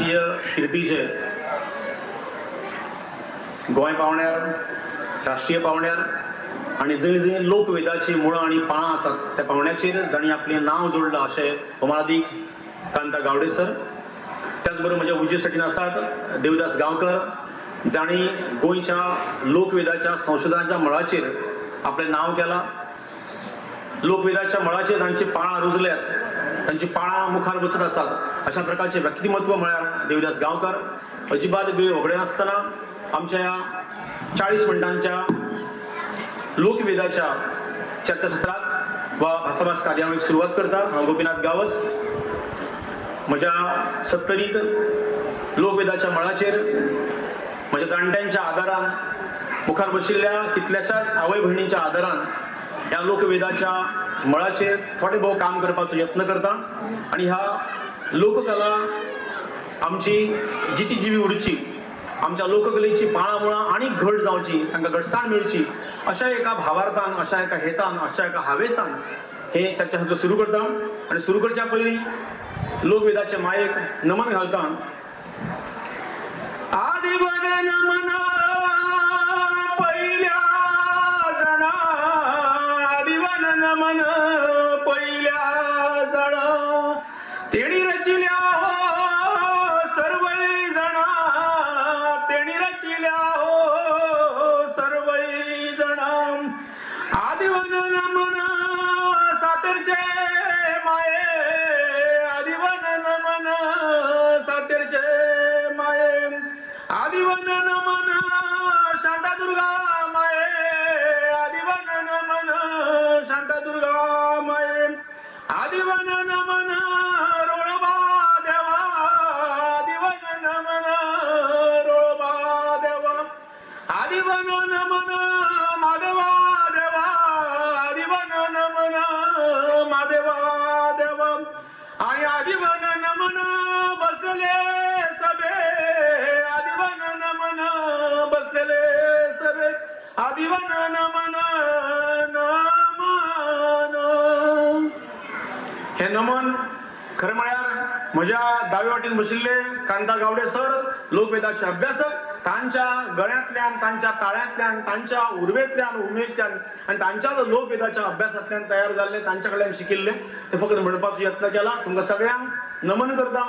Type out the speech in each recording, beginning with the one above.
राजकीय कीर्तीचे गोंय पावण्यार राष्ट्रीय पावण्यार आणि जंय जंय लोकवेदाची मुळां आणि पाळां आसात त्या पावण्याचेर तांणी आपलें नांव जोडलां अशें होमादिक कांता गावडे सर। त्याच बरोबर म्हज्या उजे सटीन आसात देवदास गांवकर जांणी गोंयच्या लोकवेदाच्या संशोधनाच्या मळाचेर आपलें नांव केलां। लोकवेदाच्या मळाचेर तांची पाळां रुजल्यात, तांची पाळां मुखार वचत आसात अशा प्रकारचे व्यक्तिमत्व म्हळ्यार देवदास गांवकर। अजिबात वेळ वगडे नासतना आमच्या ह्या 40 मिनटांच्या लोकवेदाच्या चर्चासत्राक वा भासाभास कार्यावळीक सुरवात करता। हांव गोपीनाथ गावस म्हज्या 70th लोकवेदाच्या मळाचेर म्हज्या जाणट्यांच्या आदारान मुखार बशिल्ल्या कितल्याशाच आवय भयणींच्या आदारान ह्या लोकवेदाच्या मळाचेर थोडे भोव काम करपाचो यत्न करता आणि ह्या लोककला आमची जिती जिवी उरची, आमच्या लोककलेची पाळां मुळां आनी घट जावची, तांकां घटसाण मेळची अशा एका भावार्थान, अशा एका हेतान, अशा एका हावेसान हे चर्चासत्र सुरू करता। आणि सुरू करच्या पयलीं लोकवेदाचे मायेक नमन घालता। आदिवन नमन पहिल्या जाणा, आदिवन नमन पहिल्या जाणा, तेणी रचिल्या सर्वै जाणा, तेणी रचिल्या सर्वै जाणा। आदिवन नमन सातेरचे माये, आदिवन नमन सातेरचे माये, आदिवन नमन शांतादुर्गा माये, आदिवन नमन शांतादुर्गा माये, आदिवन नमन रोळबा देवा, आदिवन नमन रोळबा देवा, आदिवन नमन माधवा देवा, आदिवन नमन माधवा देवा, आणि आदिवन नमन बसलेले सभे, आदिवन नमन बसलेले सभे, आदिवन नमन नमन। हे नमन खरें म्हळ्यार म्हज्या दावे वाटेन बशिल्ले कांता गावडे सर लोकवेदाचे अभ्यासक, तांच्या गळ्यांतल्यान, तांच्या ताळ्यांतल्यान, तांच्या उर्वेंतल्यान, उमेदच्यान आनी तांच्याच लोकवेदाच्या अभ्यासांतल्यान तयार जाल्ले, तांच्या कडल्यान शिकिल्ले ते फकत म्हणपाचो यत्न केला। तुमकां सगळ्यांक नमन करता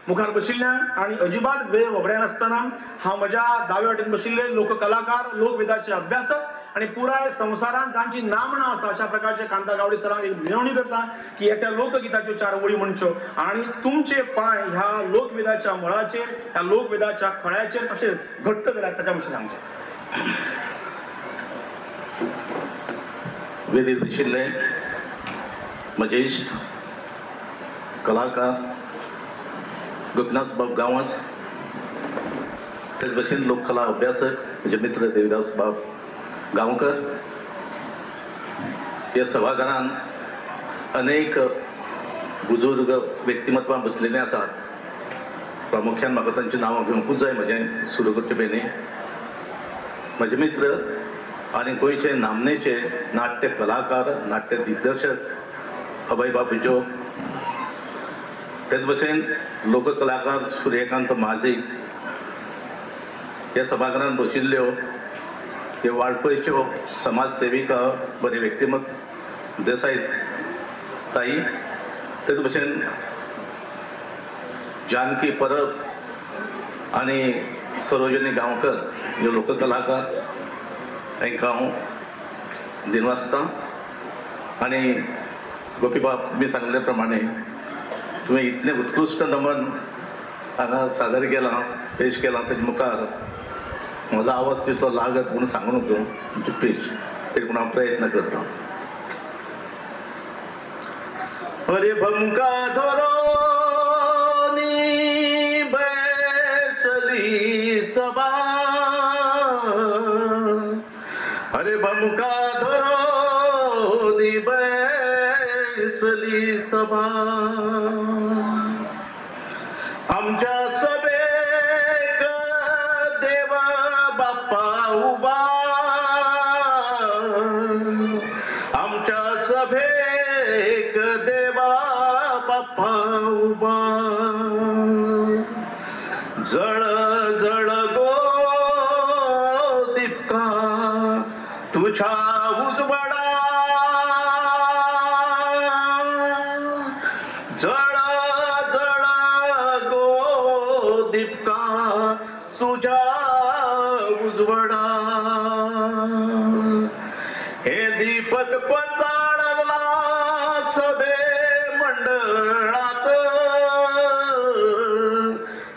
मुखार बशिल्ल्यांक। आणि अजिबात वेळ वगडे नासतना हांव म्हज्या दावे वाटेन बशिल्ले लोककलाकार, लोकवेदाचे अभ्यासक आणि पुराय संवसारांत जांची नामणां आसा अशा प्रकारचे कांता गावडे सरांक एक विनवणी करता की एका लोकगिताच्यो 4 वळी म्हणच्यो आणि तुमचे पांय ह्या लोकवेदाच्या मळाचेर, ह्या लोकवेदाच्या खळ्याचेर कशे घट्ट केल्यात ताच्या विशीं सांगचें। वेदीर बशिल्ले म्हजे इश्ट कलाकार गोपीनाथ बाब गांवस, तेच भशेन लोककला अभ्यासक म्हजे मित्र देवदास बाब गांवकर, ह्या सभाघरान अनेक बुजुर्ग व्यक्तिमत्वां बसलेलीं आसात। प्रामुख्यान म्हाका तांची नांवां घेवंकूच जाय म्हजें सुरू करचे पयलीं। म्हजे मित्र आनी गोंयचे नामनेचे नाट्य कलाकार, नाट्य दिग्दर्शक अभय बाबूजो, तेच भशेन लोककलाकार सूर्यकांत माझी ह्या सभाघरान बशिल्ल्यो हे वाळपयच्यो समाजसेविका बरे व्यक्तिमत्व देसाई ताई, तेच भशेन जानकी परब आनी सरोजिनी गांवकर ह्यो लोककलाकार, तांकां हांव दिनवासतां। आनी गोपीबाब तुमी सांगले प्रमाणे तुवें इतलें उत्कृश्ट नमन हांगा सादर केलां, पेश केलां, तेजे मुखार म्हजो आवाज तितलो लागत म्हणून सांगू नजो तुमची पेश, तरी पूण हांव प्रयत्न करतां। अरे भमका धरोनी बैसली सभा, अरे भमका धरोनी बैसली सभा, आमच्या सभेक देव बाप्पा उबा, आमच्या सभेक देवा बाप्पा उबा, जळ जळ गो दीपका तुझ्या उजवडा, जळ जळ गो दीपका तुझ्या उजवडा, हे दीपक पचाळला सभे मंडळात,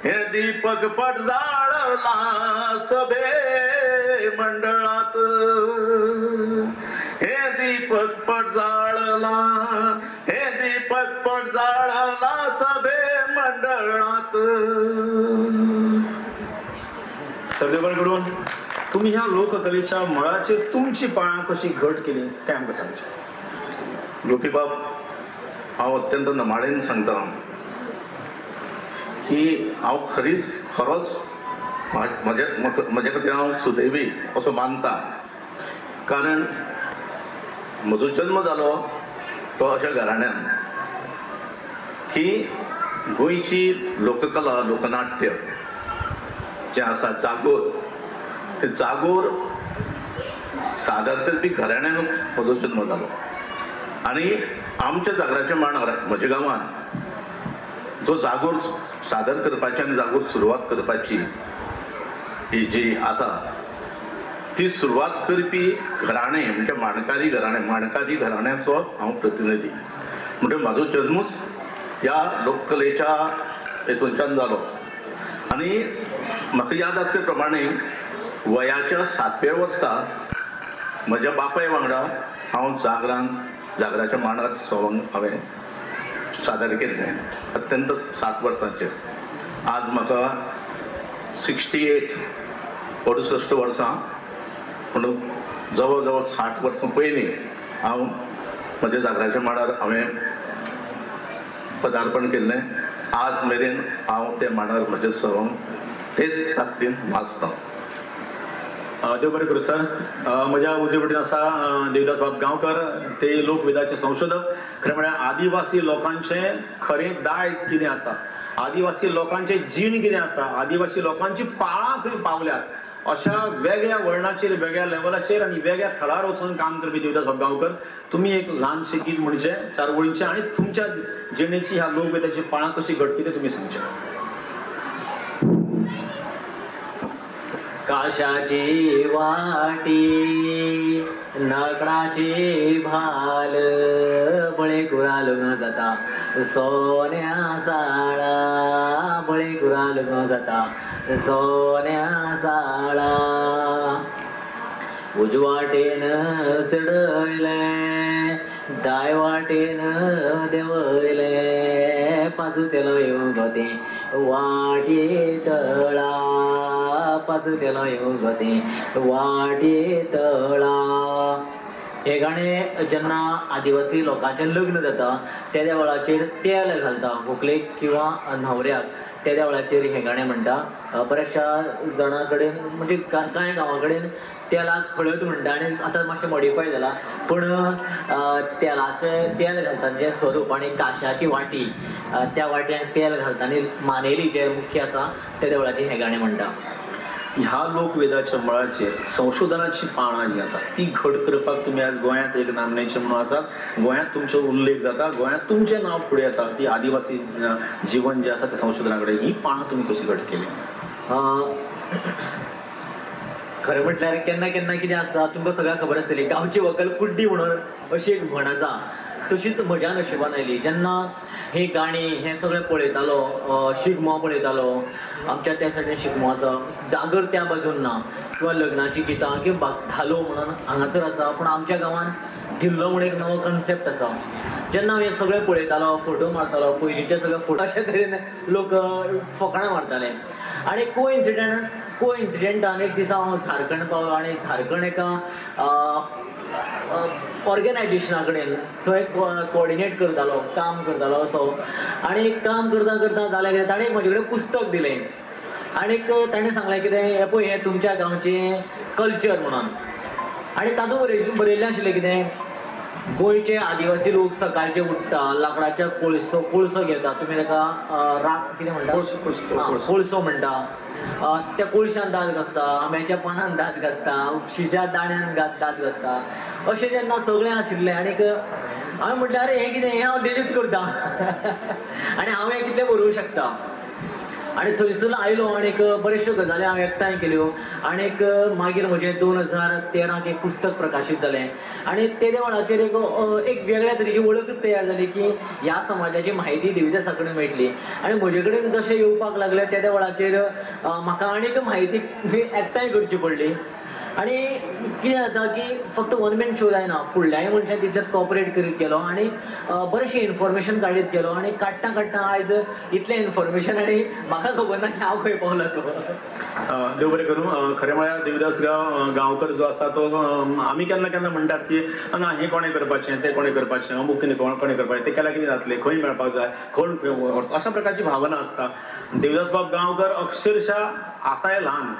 हे दीपक पडजाळला सभे मंडळात, हे दीपक पडजाळला, हे दीपक पडजाळला सभे मंडळात. सरदेवकडून तुम्ही ह्या लोककलेच्या मुळाची तुमची पाळा कशी घट केली ते आमकां सांगचे. गोपीबाब, हांव अत्यंत नमाळेन सांगता की हांव खरोच म्हजे खातीर हांव सुदैवी असो मानता. कारण म्हजो जल्म जालो तो अशा घराण्यान की गोंयची लोककला लोकनाट्य जे आसा जागोर, ते जागोर सादर करपी घराण्यान म्हजो जल्म जालो. आनी आमच्या जागराच्या मांडार म्हज्या गांवांत जो जागोर सादर करपाची आनी जागोर सुरवात करपाची ही जी आसा ती सुरवात करपी घराणे म्हणजे माणकारी घराण्याचो हांव प्रतिनिधी. म्हणजे म्हाजो जल्मूच ह्या लोककलेच्या हेतूंच्यान जालो. आनी म्हाका याद आसले प्रमाणे वयाच्या 7व्या वर्सा म्हज्या बापाय वांगडा हांव जागराच्या मांडार सवंग हांवें सादर केल्लें अत्यंत 7 वर्सांचेर. आज म्हाका 68 वर्सां, पूण जवळ जवळ 60 वर्सां पयलीं हांव म्हज्या जागराच्या मांडार हांवें पदार्पण केल्लें. आज मेरेन हांव त्या मांडार म्हजें सवंग तेच ताकदीन वाचतां. देव बरें करूं सर. म्हज्या उजवे वटेन आसा देवदास बाब गांवकर, ते लोकवेदाचे संशोधक. खरें म्हळ्यार आदिवासी लोकांचें खरें दायज कितें आसा, आदिवासी लोकांचें जीण कितें आसा, आदिवासी लोकांची पाळां खंय पावल्यात, अशा वेगळ्या वळणाचेर, वेगळ्या लेवलाचेर आनी वेगळ्या थळार वचून काम करपी देवदास बाब गांवकर, तुमी एक ल्हानशें गीत म्हणजे 4 वळींचें आनी तुमच्या जिणेची ह्या लोकवेदाची पाळां कशी घडटी तें तुमी सांगचें. काशाची वाटी नाकडाची भाल, बळे कुराल न जाता सोन्या साळा, बळे कुराल न जाता सोन्या साळा. उजवाटेन चढयले दाय वाटेन देवयले, पाचुतेलो येऊ गोते वाटे तळा, पाचुतेलो येऊ गोते वाटे तळा. हे गाणें जेन्ना आदिवासी लोकांचें लग्न जाता त्या देवळाचेर तेल घालता व्हंकलेक किंवा न्हवऱ्याक, त्या देवळाचेर हे गाणें म्हणटा. बऱ्याचशा जाणां कडेन म्हणजे कांय गांवां कडेन तेलाक हळद म्हणटा आनी आतां मातशें मॉडिफाय जाला, पूण तेलाचें तेल घालता जें स्वरूप आनी काशाची वाटी, त्या वाट्यांक तेल घालता आनी मानेली जे मुख्य आसा त्या देवळाचेर हें गाणें म्हणटा. ह्या लोकवेदाच्या मळाचेर संशोधनाची पाळां जी आसा ती घट करपाक तुमी आज गोंयांत एक नामनेचे म्हणून आसात. गोंयांत तुमचो उल्लेख जाता, गोंयांत तुमचें नांव फुडें येता की आदिवासी जीवन जें आसा तें संशोधना कडेन. ही पाळां तुमी कशी घट केली? खरें म्हटल्यार केन्ना केन्ना कितें आसता तुमकां सगळ्यांक खबर आसतली, गांवची व्हंकल कुड्डी म्हणून अशी एक म्हण आसा. तशीच म्हज्या नशिबान आयली जेन्ना ही गाणी हें सगळें पळयतालो, शिगमो पळयतालो. आमच्या त्या सायडीन शिगमो आसा, जागर त्या बाजून ना, किंवा लग्नाची गितां किंवा धालो म्हणून हांगासर आसा, पूण आमच्या गांवांत धिल्लो म्हणून एक नवो कन्सेप्ट आसा. जेन्ना हांव हें सगळें पळयतालो, फोटो मारतालो, पयलींचे सगळे फोटो अशे तरेन लोक फकाणां मारताले. आनी कोइन्सिडेंटान एक दिसा हांव झारखंड पावलो आनी झारखंड एका ऑर्गनायजेशना कडेन थंय कोऑर्डिनेट करतालो, काम करतालो असो. आनी काम करता करता जालें कितें, ताणें म्हजे कडेन पुस्तक दिलें आनीक ताणें सांगलें कितें, हें पळय हें तुमच्या गांवचें कल्चर म्हणून. आनी तातूंत बरयल्लें आशिल्लें कितें, गोंयचे आदिवासी लोक सकाळचे उठता, लाकडाच्या कोळसो घेता, तुमी ताका राख कितें म्हणटा, कोळसो म्हणटा, त्या कोळशान दांत घासता, आंब्याच्या पानान दांत घासता, उपशीच्या दाण्यान दांत घासता, अशें जेन्ना सगळें आशिल्लें आनीक हांवें म्हटलें अरे हें कितें, हें हांव डेलीच करता आनी हांव हें कितलें बरोवंक शकता. आनी थंयसून आयलो आनीक बऱ्योचश्यो गजाली हांवें एकठांय केल्यो आनीक मागीर म्हजें 2013 एक पुस्तक प्रकाशीत जालें आनी तेद्या वेळाचेर एक वेगळ्या तरेची वळखच तयार जाली की ह्या समाजाची म्हायती देविदासा कडेन मेळटली. आनी म्हजे कडेन जशें येवपाक लागलें तेद्या वेळाचेर म्हाका आनीक म्हायती एकठांय करची पडली. आनी कितें जाता की फक्त वन मॅन शो जायना, फुडल्याय मनशान तितलेंच कॉपरेट करीत गेलो आनी बरेंशें इन्फॉर्मेशन काडीत गेलो आनी काडटा आयज इतलें इन्फॉर्मेशन आनी म्हाका खबर ना की हांव खंय पावला तो. देव बरें करूं. खरें म्हळ्यार देविदास गांवकर जो आसा तो आमी केन्ना केन्ना म्हणटात की ना हें कोणें करपाचें, तें कोणें करपाचें, अमूक कितें कोणें करपाचें, तें केल्यार कितें जातलें, खंय मेळपाक जाय, कोण अशा प्रकारची भावना आसता. देविदास बाब गांवकर अक्षरशः आसाय ल्हान,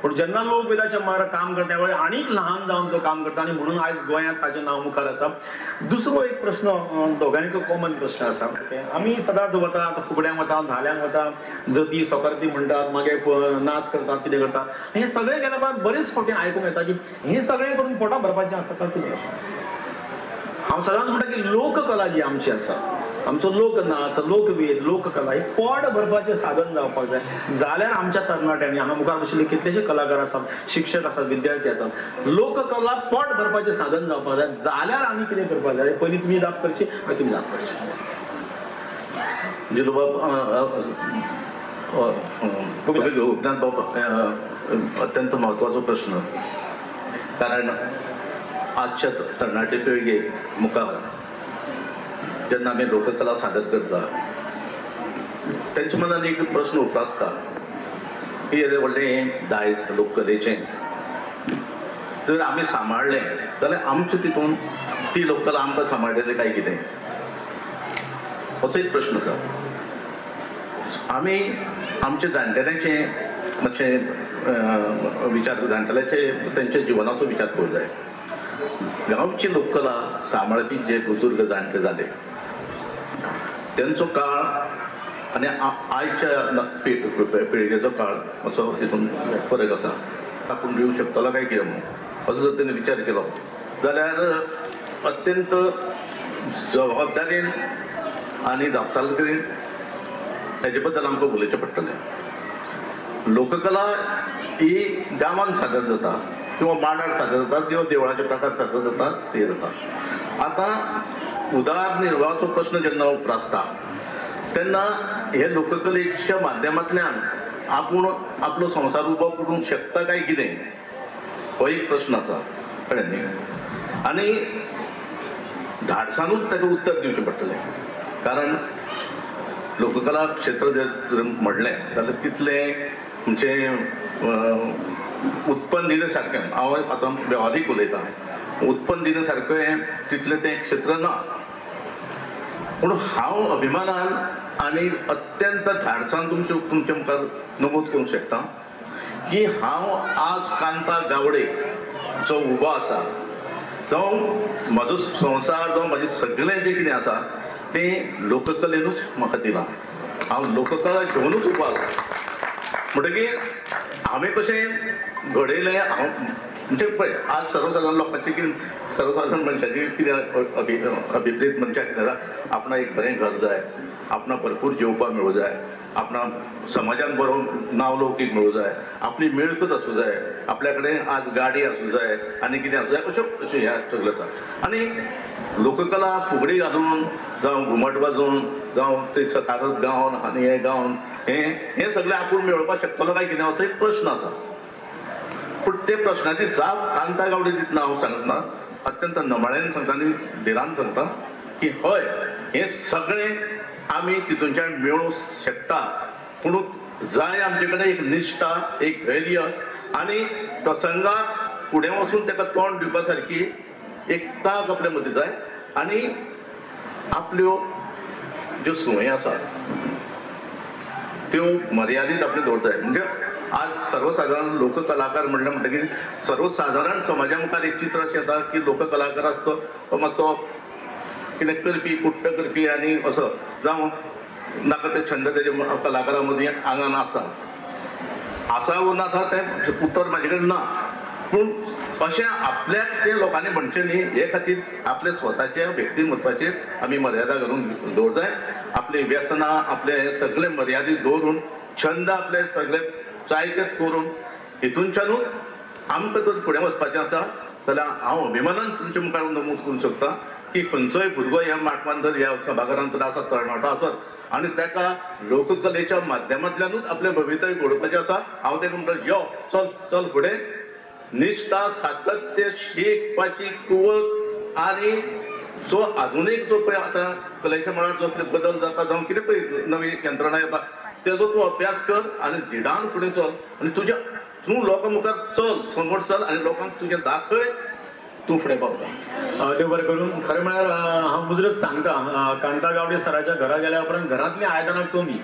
पूण जेन्ना लोक वेदाच्या मार काम करता त्या वेळी आनीक ल्हान जावन तो काम करता आनी म्हणून आयज गोंयांत ताचें नांव मुखार आसा. दुसरो एक प्रश्न दोगांयचो कॉमन प्रश्न आसा. आमी सदांच वता, आतां फुगड्यांक वता, धाल्यांक वता, जती सोकारती म्हणटात, मागीर नाच करतात, कितें करतात, हें सगळें केल्या उपरांत बरेच फावटी आयकूंक येता की हें सगळें करून पोटां भरपाचें आसता काय कितें अशें. हांव सदांच म्हणटा की लोककला जी आमची आसा, आमचो लोकनाच, लोकवेद, लोककला ही पोट भरपाचें साधन जावपाक जाय. जाल्यार आमच्या तरणाट्यांनी हांगा मुखार बशिल्ले कितलेशे कलाकार आसात, शिक्षक आसात, विद्यार्थी आसात, लोककला पोट भरपाचें साधन जावपाक जाय. जाल्यार आमी कितें करपाक जाय, पयलीं तुमी जाप करची मागीर तुमी जाप करची. गोपीनाथ बाब अत्यंत महत्वाचो प्रश्न. कारण आजच्या तरणाटे पिळगेक मुखार जेन्ना आमी लोककला सादर करता तेंच्या मनान एक प्रश्न उप्रासता की येदें व्हडलें दायज लोककलेचें जर आमी सांबाळलें जाल्यार आमच्या तितून ती लोककला आमकां सांबाळटली काय कितें, असो एक प्रश्न आसा. आमी आमच्या जाणटेल्यांचे मातशें विचार, जाणटेल्याचे तेंच्या जिवनाचो विचार करूंक जाय. गांवची लोककला सांबाळपी जे बुजुर्ग जाणटे जाले त्यांचो काळ आनी आयच्या पिळगेचो काळ असो हितून फरक आसा. आपूण दिवंक शकतलो काय कितें म्हणून असो जर तेणें विचार केलो जाल्यार अत्यंत जबाबदारेन आनी जापसालदारेन हेजे बद्दल आमकां उलोवचें पडटलें. लोककला ही गांवांत सादर जाता किंवा मांडार सादर जातात किंवा देवळाचे प्रकार सादर जातात ते जातात. आतां उदरनिर्वाहाचो प्रश्न जेन्ना उप्रासता तेन्ना हे लोककलेच्या माध्यमांतल्यान आपूण आपलो संसार उबो करूंक शकता काय कितें हो एक प्रश्न आसा, कळ्ळें न्ही. आनी धाडसानूच ताका उत्तर दिवचें पडटलें. कारण लोककला क्षेत्र जर म्हणलें जाल्यार तितलें म्हणजे उत्पन्न दिण्यासारखें, हांव आतां वेव्हारीक उलयतां, उत्पन्न दिण्यासारखें तितलें तें क्षेत्र ना. पूण हांव अभिमानान आनी अत्यंत धाडसान तुमचे मुखार नमूद करूंक शकता की हांव आज कांता गावडे जो उबो आसा, जावं म्हजो संवसार, जावं म्हजें सगळें जें कितें आसा तें लोककलेनूच म्हाका दिलां. हांव लोककला घेवनूच उबो आसा. म्हणटकीर हांवें कशें घडयलें, हांव म्हणजे पळय आज सर्वसाधारण लोकांचें कितें, सर्वसाधारण मनशाची कितें अभिप्रेत मनशाक कितें जाता, आपणाक एक बरें घर जाय, आपणाक भरपूर जेवपाक मेळूं जाय, आपणाक समाजान बरो नावलौकीक मेळूं जाय, आपली मिळकत आसूं जाय, आपल्या कडेन आज गाडी आसूं जाय आनी कितें आसूं जाय, अशें हें सगळें आसा. आनी लोककला फुगडी घालून जावं घुमट वाजोवन जावं ते सकारात गावन आनी हें गावन हें सगळें आपूण मेळोवपाक शकतलो काय कितें असो एक प्रश्न आसा. पूण ते प्रश्नाची जाप कांता गावडे दितना हांव सांगतना अत्यंत नमाळेन सांगता आनी धिरान सांगता की हय, हें सगळें आमी तितूनच्यान मेळूंक शकता. पूण जाय आमचे कडेन एक निश्ठा, एक धैर्य आनी प्रसंगाक फुडें वचून ताका तोंड दिवपा सारकी एक तांक आपल्या मदीं जाय आनी आपल्यो ज्यो संवय आसा त्यो मर्यादीत आपले दवरता जाय. म्हणजे आज सर्वसाधारण लोककलाकार म्हणटकीर सर्वसाधारण समाजा मुखार एक चित्र अशें येता की लोककलाकार आसता तो मातसो कितें करपी कुट्ट करपी आनी असो जावं नाका ते छंद तेजे कलाकारा मदीं आंगान आसा वो नासा तें उत्तर म्हाजे कडेन ना पूण अशें आपल्याक ते लोकांनी म्हणचें न्ही हे खातीर आपले स्वताचे व्यक्तिमत्वाचेर आमी मर्यादा घालून दवरूंक जाय आपली व्यसनां आपले सगळे मर्यादीत दवरून छंद आपले सगळे जायतेच करून हितूनच्यानूच आमकां तर फुडें वचपाचें आसा जाल्यार हांव अभिमानान तुमचे मुखार नमूद करूंक सोदतां की खंयचोय भुरगो ह्या माटमान जर ह्या सभाघरांत तर आसा तरणाटो आसत आनी ताका लोककलेच्या माध्यमांतल्यानूच आपलें भवितव्य घडोवपाचें आसा हांव ताका म्हणटा यो चल चल फुडें निश्ठा सातत्य शिकपाची कुवत आनी जो आधुनीक जो पळय आतां कलेच्या मळार जो बदल जाता जावं कितें पळय नवी यंत्रणा येता तेजो तूं अभ्यास कर आनी धिडान फुडें चल आनी तूं लोकां मुखार चल समोर चल आनी लोकांक तुजें दाखय तूं फुडें पावता. देव बरें करून खरें म्हळ्यार हांव मुजरत सांगता कांता गावडे सराच्या घरा गेल्या उपरांत घरांतलीं आयदनां कमी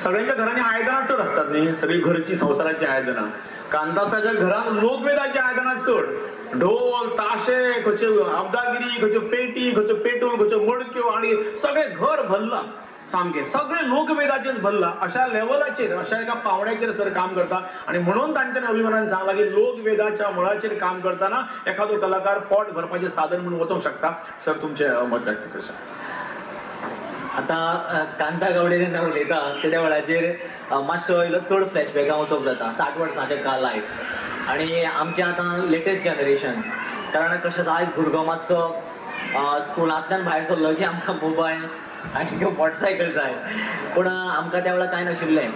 सगळ्यांच्या घरांनी आयदनां चड आसतात न्ही सगळीं घरची संवसाराची आयदनां कांतासाच्या घरांत लोकवेदाची आयदनां चड ढोल ताशे खंयच्यो आबदागिरी खंयच्यो पेटी खंयच्यो पेटूल खंयच्यो मडक्यो आनी सगळें घर भरलां सामकें सगळें लोकवेदाचेर भरलां अशा लेवलाचेर अशा एका पावंड्याचेर सर काम करता आनी म्हणून तांच्यानी अभिमानान सांगलां की लोकवेदाच्या मळाचेर काम करतना एखादो कलाकार पोट भरपाचें साधन म्हणून वचोंक शकता. सर तुमचें मत व्यक्त करशात. आतां कांता गावडे जेन्ना उलयता त्या वेळाचेर मातसो इल्लो चड फ्लॅशबॅकां वचप जाता 60 वर्सांचें काळ लायफ आनी आमचें आतां लेटेस्ट जनरेशन कारण कशें आयज भुरगो मातसो स्कुलांतल्यान भायर सरलो की आमकां मोबायल आनी मोटरसायकल जाय पूण आमकां त्या वेळार कांय नाशिल्लें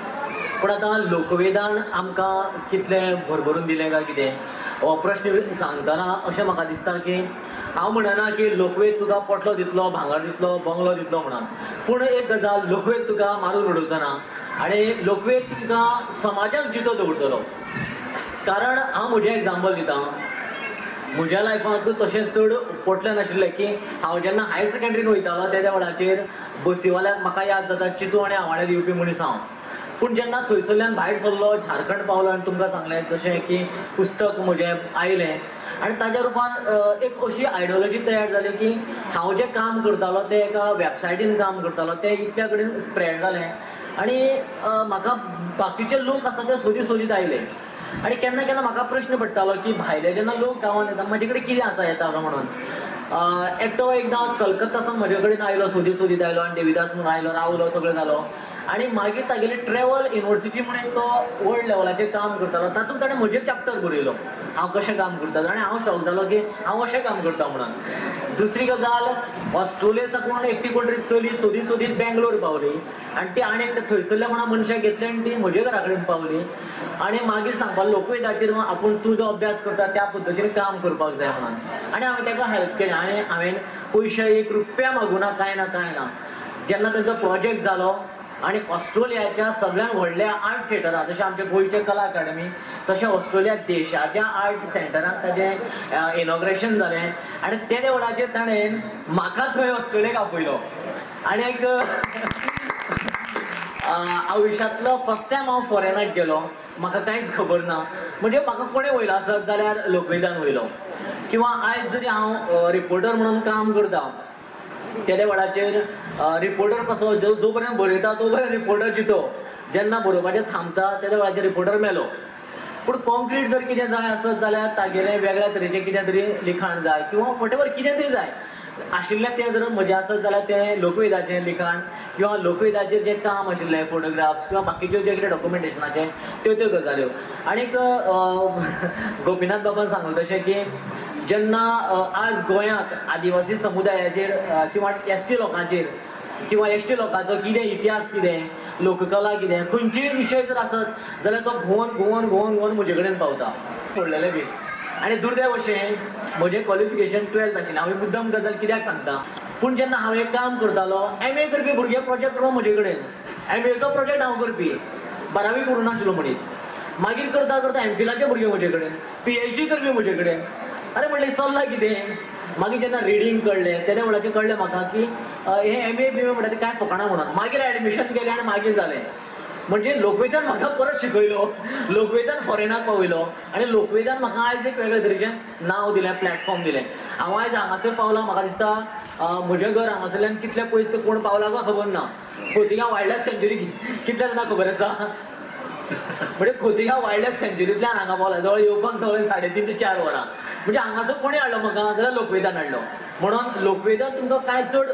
पूण आतां लोकवेदान आमकां कितलें भरभरून दिलें काय कितें हो प्रश्न सांगतना अशें म्हाका दिसता की हांव म्हणना की लोकवेद तुका पोटलो दितलो भांगर दितलो बंगलो दितलो म्हणून पूण एक गजाल लोकवेद तुका मारून उडोवचो ना आनी लोकवेद तुका समाजाक जितो दवरतलो कारण हांव म्हजें एग्जाम्पल दितां म्हज्या लायफांत तशें चड पोटलें नाशिल्लें की हांव जेन्ना हायर सेकंडरीन वयतालो त्या वेळाचेर बसीवाल्याक म्हाका याद जाता चिचू आनी आवांडे दिवपी मनीस हांव पूण जेन्ना थंयसरल्यान भायर सरलो झारखंड पावलो आनी तुमकां सांगलें जशें की पुस्तक म्हजें आयलें आनी ताज्या रुपान एक अशी आयडियोलॉजी तयार जाली की हांव जें काम करतालो तें एका वेबसायटीन काम करतालो तें इतल्या कडेन स्प्रेड जालें आनी म्हाका बाकीचे लोक आसा ते सोदीत सोदीत आयले आनी केन्ना केन्ना म्हाका प्रश्न पडटालो की भायले जेन्ना लोक गांवांत येता म्हाजे कडेन कितें आसा येता म्हणून एकटो एकदां कलकत्तासान म्हजे कडेन आयलो सोदीत आयलो आनी देविदास म्हणून आयलो रावलो सगळें जालो आनी मागीर तागेली ट्रॅवल युनिवर्सिटी म्हणून तो वर्ल्ड लेवलाचेर काम करतालो तातूंत ताणें म्हजें चॅप्टर बरयलो हांव कशें काम करतालो आनी हांव शॉक जालो की हांव अशें काम करता म्हणून. दुसरी गजाल ऑस्ट्रेलिया साकून एकटी कोण तरी चली सोदीत बेंगलोर पावली आनी ती आनी एकट्या थंयसरल्या कोणा मनशाक घेतली आनी ती म्हजे घरा कडेन पावली आनी मागीर सांगपाक लोकवेदाचेर आपूण तूं जो अभ्यास करता त्या पद्दतीन काम करपाक जाय म्हणून आनी हांवें ताका हेल्प केलें आनी हांवें पयशे 1 रुपया मागूं ना कांय ना जेन्ना तांचो प्रोजेक्ट जालो आनी ऑस्ट्रेलियाच्या सगळ्यान व्हडल्या आर्ट थिएटरान जशें आमचे गोंयचे कला अकादमी तशें ऑस्ट्रेलिया देशाच्या आर्ट सेंटरान ताचें इनॉग्रेशन जालें आनी त्या वेळाचेर ताणें म्हाका थंय ऑस्ट्रेलियाक आपयलो आनी एक आयुश्यांतलो फर्स्ट टायम हांव फॉरेनाक गेलो म्हाका कांयच खबर ना म्हणजे म्हाका कोणें वयलो आसत जाल्यार लोकवेदान वयलो किंवा आयज जरी हांव रिपोर्टर म्हणून काम करता त्या वेळाचेर रिपोर्टर कसो जो पर्यंत बरयता तो पर्यंत रिपोर्टर जितो जेन्ना बरोवपाचें थांबता त्या वेळाचेर रिपोर्टर मेलो पूण कॉन्क्रीट जर कितें जाय आसत जाल्यार तागेलें वेगळ्या तरेचें कितें तरी लिखाण जाय किंवा वॉटेवर कितें तरी जाय आशिल्लें तें जर म्हजें आसत जाल्यार तें लोकवेदाचें लिखाण किंवा लोकवेदाचेर जें काम आशिल्लें फोटोग्राफ्स किंवा बाकीच्यो जें कितें डॉक्युमेंटेशनाचें त्यो गजाल्यो आनीक गोपीनाथ बाबान सांगलें तशें की जेन्ना आज गोंयांत आदिवासी समुदायाचेर किंवा एसटी लोकांचेर किंवा एसटी लोकांचो कितें इतिहास कितें लोककला कितें खंयचेय विशय जर आसत जाल्यार तो घुंवन म्हजे कडेन पावता पडलेलें बी आनी दुर्दैव अशें म्हजें क्वॉलिफिकेशन 12th आशिल्लें हांवें मुद्दम गजाल कित्याक सांगता पूण जेन्ना हांव एक काम करतालो MA करपी भुरगे प्रोजेक्ट करप म्हजे कडेन MAचो प्रोजेक्ट हांव करपी 12वी करूं नाशिल्लो मनीस मागीर करता MPhilaचे भुरगे म्हजे कडेन PhD करपी म्हजे कडेन अरे म्हणलें चल्लां कितें मागीर जेन्ना रिडींग कळ्ळें त्या वेळाचेर कळ्ळें म्हाका की हे MA BA म्हणटा तें कांय फकाणां म्हणून मागीर एडमिशन केलें आनी मागीर जालें म्हणजे लोकवेदान म्हाका परत शिकयलो, लोकवेदान फॉरेनाक पावयलो आनी लोकवेदान म्हाका आयज एक वेगळे तरेचें नांव दिलें, प्लॅटफॉर्म दिलें. हांव आयज हांगासर पावलां. म्हाका दिसता म्हजें घर हांगासरल्यान कितलें पयस तें कोण पावला काय खबर ना. खोतिगांव वायल्ड लायफ सँच्युरी कितल्या जाणां खबर आसा? म्हणजे खोतिगांव वायल्ड लायफ सँच्युरींतल्यान हांगा पावला. जवळ येवपाक जवळ 3.5 ते 4 वरां. म्हणजे हांगासर कोणी हाडलो म्हाका जाल्यार लोकवेदान हाडलो. म्हणून लोकवेदान तुमकां कांय चड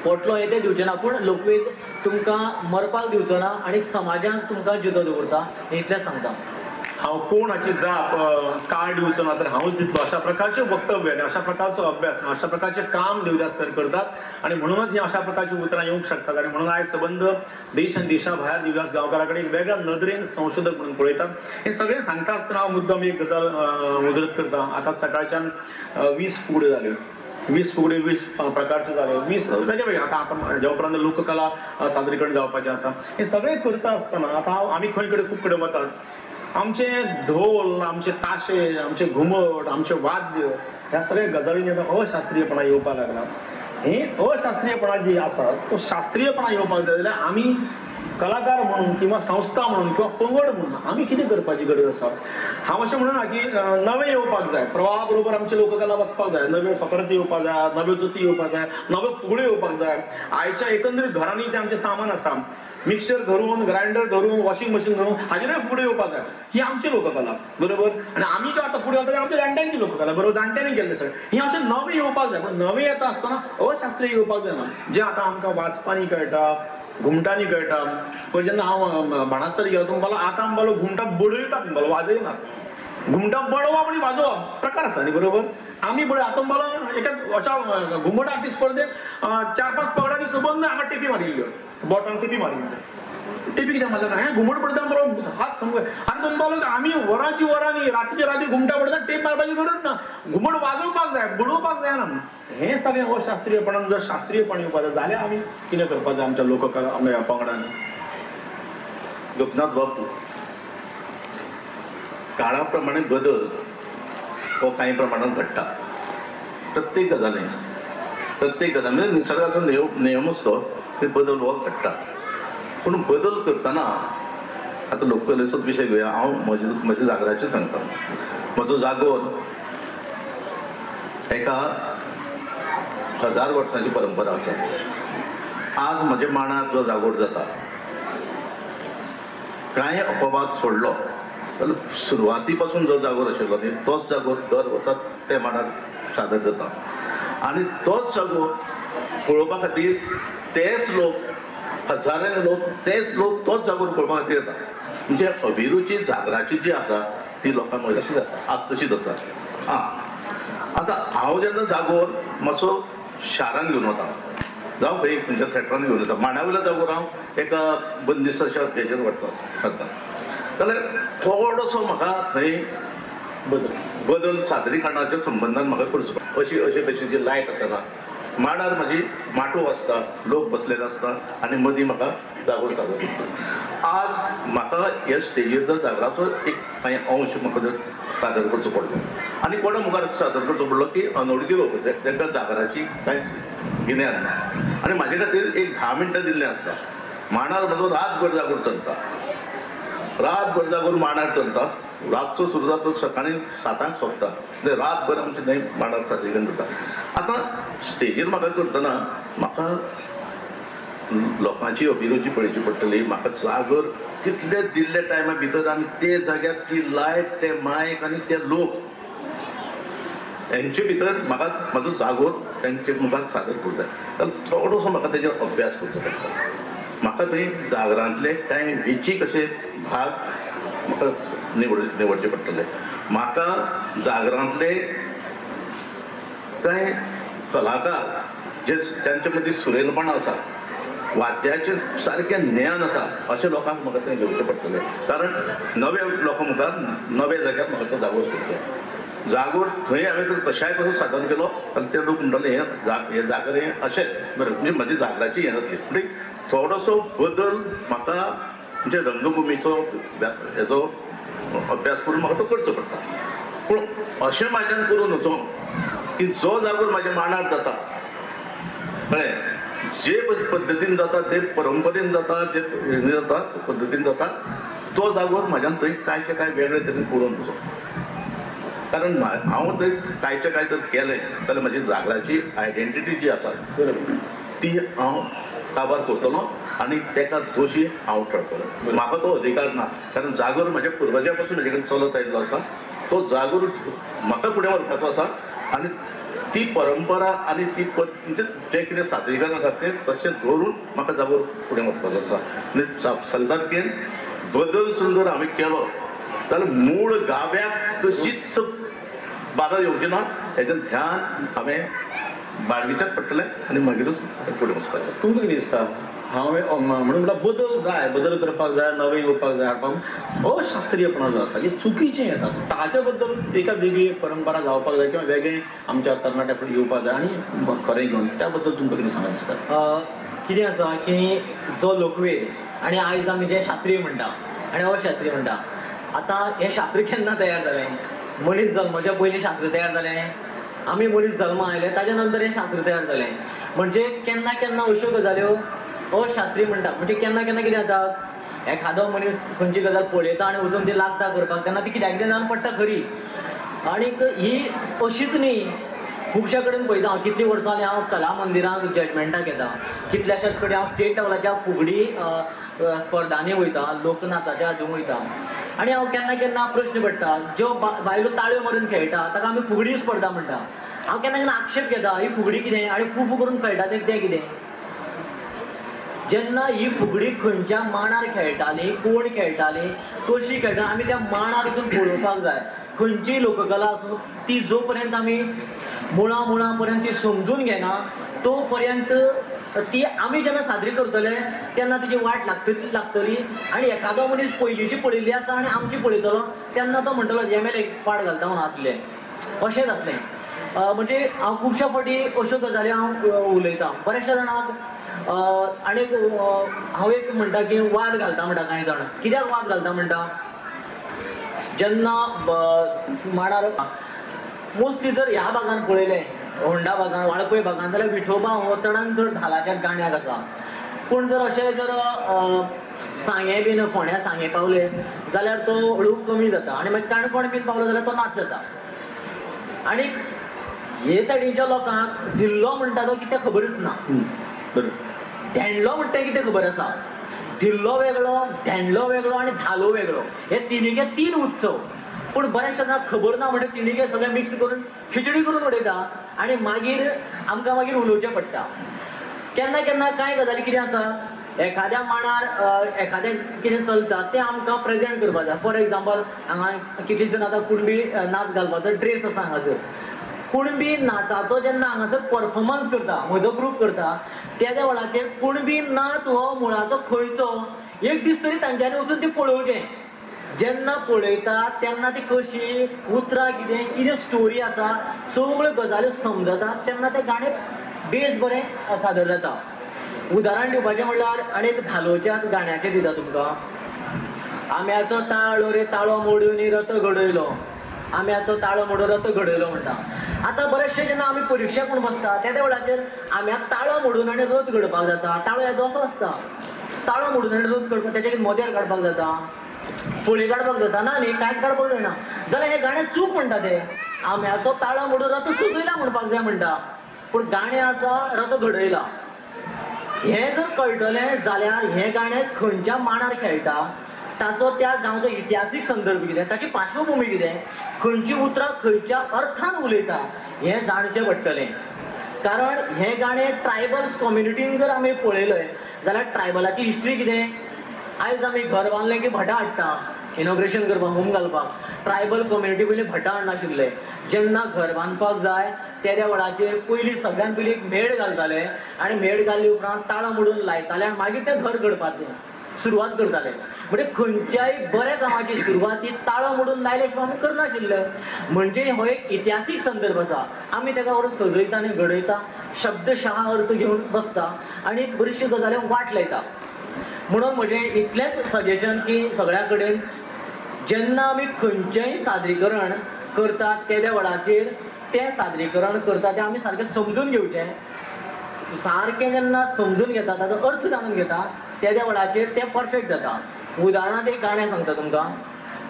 पोटलो हे तें दिवचें ना, पूण लोकवेद तुमकां मरपाक दिवचो ना आनी समाजान तुमकां जितो दवरता, इतलें सांगता. हांव कोण हाची जाप काळ दिवचो ना तर हांवूच दितलो, अशा प्रकारचे वक्तव्य आनी अशा प्रकारचो अभ्यास, अशा प्रकारचे काम देवदास सर करतात आणि म्हणूनच ही अशा प्रकारची उतरां येवंक शकतात. आणि म्हणून आयज सबंद देश आनी देशा भायर देवदास गांवकारा कडेन एक वेगळ्या नदरेन संशोधक म्हणून पळयतात. हे सगळें सांगता आसतना हांव मुद्दम एक गजाल उजरत करता. आतां सकाळच्यान 20 फुगड्यो जाल्यो, 20 फुगड्यो 20 प्रकारचे जाले, 20 वेगळे वेगळे. आतां जे उपरांत लोककला सादरीकरण जावपाचें आसा, हे सगळें करता आसतना आतां आमी खंय कडेन खूब कडेन वतात. आमचे ढोल, आमचे ताशे, आमचे घुमट, आमचे वाद्य, ह्या सगळ्या गजालींनी आतां अशास्त्रीयपणा येवपाक लागला. हे अशास्त्रीयपणा जी आसा तो शास्त्रीयपणा येवपाक जाय जाल्यार आमी कलाकार म्हणून किंवा संस्था म्हणून किंवा पंगड म्हणून आमी कितें करपाची गरज आसा. हांव अशें म्हणना की नवें येवपाक जाय, प्रवाहा बरोबर आमची लोककला वचपाक जाय, नव्यो सोकरती येवपाक जाय, नव्यो जोती येवपाक जाय, नव्यो फुगड्यो येवपाक जाय. आयच्या एकंदरीत घरांनी जें आमचें सामान आसा, मिक्सर धरून, ग्रायंडर धरून, वॉशिंग मशीन धरून, हाजेरूय फुगड्यो येवपाक जाय. ही आमची लोककला बरोबर. आनी आमी ज्यो आतां फुगड्यो घालता आमच्या जाणट्यांची लोककला बरोबर, जाणट्यांनी केल्लें सगळें. ही अशें नवें येवपाक जाय, पण नवें येता आसतना अशास्त्रीय येवपाक जायना. जें आतां आमकां वाचपांनी कळटा, घुमटांनी कळटा. पळय जेन्ना हांव बाणास्तारी गेलो तुमकां आतां म्हणपालो घुमटां बडयतात, म्हणपालो वाजयनात. घुमटां बडोवप आनी वाजोवप प्रकार आसा न्ही बरोबर. आमी बडय आतां म्हणपालो एका अशा घुमट आर्टिस्ट स्पर्धेक 4-5 पगडांनी सबंद हांगा टेपी मारिल्ल्यो, बोटान टेपी मारिल्ल्यो. टेपी कित्याक मारल्या हें घुमट पडटा बरो हात समज. आनी म्हणपालो आमी वरांची वरांनी रातीचे राती घुमटां पडटा, टेप मारपाची गरज ना, घुमट वाजोवपाक जाय, बडोवपाक जायना. हें सगळें अशास्त्रीयपणान जर शास्त्रीयपण येवपाक जाय जाल्यार आमी कितें करपाक जाय आमच्या लोककला आमच्या पंगडान. लोकनाथ बाबू, काळा प्रमाणे बदल हो काही प्रमाणात घडटा. प्रत्येक गजालीन म्हणजे निसर्गाचो नियमच तो, ते बदल हो घडटा. पूण बदल करतना आतां लोककलेचोच विशय घेवया. हांव म्हज्या जागराचें सांगता. म्हजो जागोर एका 1000 वर्सांची परंपरा आसा. आज म्हज्या मांडार जो जागोर जाता, कांय अपवाद सोडलो जाल्यार सुरवाती पासून जो जागोर आशिल्लो न्ही तोच जागोर दर वर्सा त्या मांडार सादर जाता. आनी तोच जागोर पळोवपा खातीर तेच लोक, हजारांनी लोक, तेच लोक तोच जागोर पळोवपा खातीर येता. म्हणजे अभिरुची जागराची जी आसा ती लोकांक तशीच आसा, आज तशीच आसा. आतां हांव जेन्ना जागोर मातसो शारान घेवन वता, जावं खंय खंयच्या थिएटरान घेवन वता, मांडा वयल्या जागोर हांव एका बंदिस्त अशा हेजेर व्हरता जाल्यार थोडोसो म्हाका थंय बदल सादरीकरणाच्या संबंदान म्हाका करचो. अशी भशेची लायट आसना. मांडार म्हाजी माटो आसता, लोक बसलेले आसता आनी मदीं म्हाका जागोर सादर करता. आज म्हाका ह्या स्टेजीर जर जागराचो एक कांय अंश म्हाका जर सादर करचो पडलो आनी कोणा मुखार सादर करचो पडलो की अनवळखी लोक तांकां जागराची कांयच गिन्यान ना आनी म्हाजे खातीर एक 10 मिनटां दिल्लें आसता. मांडार म्हजो रातभर जागोर चलता, रातभर जागोर मांडार चलता. रातचो सुरू जाता सकाळीं 7 सोंपता, रातभर आमचे थंय मांडार सादरीकरण जाता. आतां स्टेजीर म्हाका करतना म्हाका लोकांची अभिरुची पळोवची पडटली. म्हाका जागोर तितले दिल्ले टायमा भितर आनी ते जाग्यार ती लायट, ते मायक आनी ते लोक हेंचे भितर म्हाका म्हाजो जागोर तेंचे मुखार सादर करूंक जाय. जाल्यार थोडोसो म्हाका तेजेर अभ्यास करचो पडटा. म्हाका थंय जागरांतले कांय विचीक अशे भाग म्हाका निवडचे पडटले. म्हाका जागरांतले कांय कलाकार जे जांचे मदीं सुरेलपण आसा, वाद्याचें सारकें ज्ञान आसा, अशा लोकांक म्हाका थंय घेवचें पडटलें. कारण नवे लोकां मुखार नवे जाग्यार म्हाका तो जागोर करचो. जागोर थंय हांवें जर कशाय कसो सादर केलो जाल्यार ते लोक म्हणटले हे जागर हें अशेंच बरें, म्हणजे म्हजी जागराची हें जातली. म्हणजे थोडोसो बदल म्हाका म्हणजे रंगभुमीचो हेजो अभ्यास करून म्हाका तो करचो पडटा. पूण अशें म्हाज्यान करूं नजो की जो जागोर म्हाज्या मांडार जाता कळ्ळें जे पद्दतीन जाता ते परंपरेन जाता जे जाता पद्दतीन जाता तो जागोर म्हाज्यान थंय कांयचे कांय वेगळे तरेन पळोवन वचो. कारण हांव थंय कांयचे कांय जर केलें जाल्यार म्हाजी जागराची आयडेंटिटी जी आसा ती हांव काबार करतलो आनी तेका दोशी हांव ठरतलो. म्हाका तो अधिकार ना, कारण जागोर म्हाज्या पुर्वजां पासून म्हजे कडेन चलत आयिल्लो आसा. तो जागोर म्हाका फुडें व्हरपाचो आसा आनी ती परंपरा आनी ती म्हणजे जें कितें सादरीकरण आसा तें तशें धरून म्हाका जागोर फुडें व्हरपाचो आसा. आनी सल्दारकेन बदल सुद्दां जर हांवें केलो जाल्यार मूळ गाब्याक कशीच बाधा येवची ना हेजें ध्यान हांवें बाळगिच्याच पडटलें आनी मागीरूच फुडें वचपाचें. तुमकां कितें दिसता? हांवें म्हणून बदल जाय, बदल करपाक जाय, नवें येवपाक जाय, हाडपाक अशास्त्रीयपणां जो आसा हें चुकीचें येता. ताचे बद्दल एका वेगळी परंपरा जावपाक जाय किंवा वेगळें आमच्या तरणाट्या फुडें येवपाक जाय आनी खरें घेवन त्या बद्दल तुमकां कितें सांगूंक दिसता? कितें आसा की जो लोकवेद आनी आयज आमी जे शास्त्रीय म्हणटा आनी अशास्त्रीय म्हणटा, आतां हें शास्त्र केन्ना तयार जालें? मनीस जल्माच्या पयलीं शास्त्र तयार जालें. आमी मनीस जल्मा आयले ताच्या नंतर हें शास्त्र तयार जालें. म्हणजे केन्ना केन्ना अश्यो गजाल्यो अशास्त्रीय म्हणटा. म्हणजे केन्ना केन्ना कितें जाता, एखादो मनीस खंयची गजाल पळयता आनी वचून ती लागता करपाक तेन्ना ती कित्याक कितें जावन पडटा खरी. आनीक ही अशीच न्ही, खुबश्या कडेन पळयता हांव कितलीं वर्सां जालीं हांव कला मंदिराक जजमेंटाक येता. कितल्याशाच कडेन हांव स्टेट लेवलाच्या फुगडी स्पर्धांनी वयता, लोकनाचाच्या हातूंत वयता. आनी हांव केन्ना केन्ना प्रश्न पडटा, ज्यो बायलो ताळयो मारून खेळटा ताका आमी फुगडी स्पर्धा म्हणटा. हांव केन्ना केन्ना आक्षेप घेता ही फुगडी कितें आनी फू करून खेळटा तें कितें. जेन्ना ही फुगडी खंयच्या मांडार खेळटाली, कोण खेळटाली, कशी खेळटा, आमी त्या मांडार वचून पळोवपाक जाय. खंयचीय लोककला आसूं ती जो पर्यंत आमी मुळां पर्यंत ती समजून घेना तो पर्यंत ती आमी जेन्ना सादरी करतले तेन्ना तिची वाट लागतली. आनी एखादो मनीस पयलींची पळयल्ली आसा आनी आमची पळयतलो तेन्ना तो म्हणटलो एमएलए पाड घालता म्हणून आसलें, अशें जातलें. म्हणजे हांव खुबश्या फावटी अश्यो गजाली हांव उलयतां बऱ्याचशा जाणांक. आनीक हांव एक म्हणटा की वाद घालता म्हणटा कांय जाण. कित्याक वाद घालता म्हणटा, जेन्ना मांडार मोस्टली जर ह्या भागान पळयलें होंडा भागान वाळपय भागान जाल्यार विठोबा हो चडांत चड धालाच्या गाण्याक आसा. पूण जर अशें जर सांगे बीन फोंड्या सांगे पावले जाल्यार तो हळू कमी जाता आनी मागीर काणकोण बीन पावलो जाल्यार तो नाच जाता. आनी हे सायडीच्या लोकांक धिल्लो म्हणटा तो कितें खबरच ना, धेंडलो म्हणटा कितें खबर आसा. धिल्लो वेगळो, धेंडलो वेगळो आनी धालो वेगळो, हे तिनीके 3 उत्सव. पूण बऱ्याचशा जाणांक खबर ना म्हणटा तिनीके सगळें मिक्स करून खिचडी करून उडयता आनी मागीर आमकां मागीर उलोवचें पडटा. केन्ना केन्ना कांय गजाली कितें आसा, एखाद्या मांडार एखादें कितें चलता तें आमकां प्रेजेंट करपाक जाय. फॉर एग्जाम्पल हांगा कितलींशीं आतां कुणबी नाच घालपाचो ड्रेस आसा हांगासर. कुणबी नाचाचो जेन्ना हांगासर परफॉर्मन्स करता, म्हजो ग्रूप करता, त्या वेळाचेर कुणबी नाच हो मुळाचो खंयचो एक दीस तरी तांच्यांनी वचून ती पळोवचें. जेन्ना पळयता तेन्ना ती कशी उतरां कितें कितें स्टोरी आसा सगळ्यो गजाल्यो समजता तेन्ना तें गाणें बेस बरें सादर जाता. उदाहरण दिवपाचें म्हणल्यार आनी एक धालोच्याच गाण्याचें दिता तुमकां. आम्याचो ताळो रे ताळो मोडून रथ घडयलो, आम्याचो ताळो मोडून रथ घडयलो म्हणटा. आतां बरेचशे जेन्ना आमी परिक्षेक म्हूण बसता त्या वेळाचेर आम्याक ताळो मोडून आनी रथ घडपाक जाता. ताळो येदो असो आसता, ताळो मोडून आनी रथ घडपाक तेच्या मोदेर काडपाक जाता, फळी काडपाक जाता ना न्ही, कांयच काडपाक जायना. जाल्यार हे गाणें चूक म्हणटा ते. आम्याचो ताळो मोडून रथ सजयला म्हणपाक जाय म्हणटा, पूण गाणें आसा रथ घडयला. हें जर कळटलें जाल्यार हें गाणें खंयच्या मांडार खेळटा, ताचो त्या गांवचो इतिहासीक संदर्भ कितें, ताची पार्श्वभूमी कितें, खंयची उतरां खंयच्या अर्थान उलयता हें जाणचें पडटलें. कारण हें गाणें ट्रायबल्स कम्युनिटीन जर आमी पळयलें जाल्यार ट्रायबलाची हिस्ट्री कितें. आयज आमी घर बांदलें की भटां हाडटा इनॉग्रेशन करपाक, होम घालपाक. ट्रायबल कम्युनिटी पयलीं भटां हाडनाशिल्ले. जेन्ना घर बांदपाक जाय त्या वेळाचेर पयलीं सगळ्यान पयलीं एक मेड घालताले आनी मेड घाल्ले उपरांत ताळो मोडून लायताले आनी मागीर तें घर घडपाचें सुरवात करताले. म्हणजे खंयच्याय बऱ्या कामाची सुरवात ही ताळो मोडून लायले शिवाय आमी करनाशिल्ले. म्हणजे हो एक इतिहासीक संदर्भ आसा. आमी तेका व्हरून सजयता आनी घडयता, शब्दशहा अर्थ घेवन बसता आनी बऱ्योचश्यो गजाल्यो वाट लायता. म्हणून म्हजें इतलेंच सजेशन की सगळ्या कडेन जेन्ना आमी खंयचेंय सादरीकरण करतात त्या वेळाचेर तें सादरीकरण करता तें आमी सारकें समजून घेवचें. सारकें जेन्ना समजून घेता ताचो अर्थ जाणून घेता त्या वेळाचेर तें परफेक्ट जाता. उदाहरणांत एक गाणें सांगता तुमकां.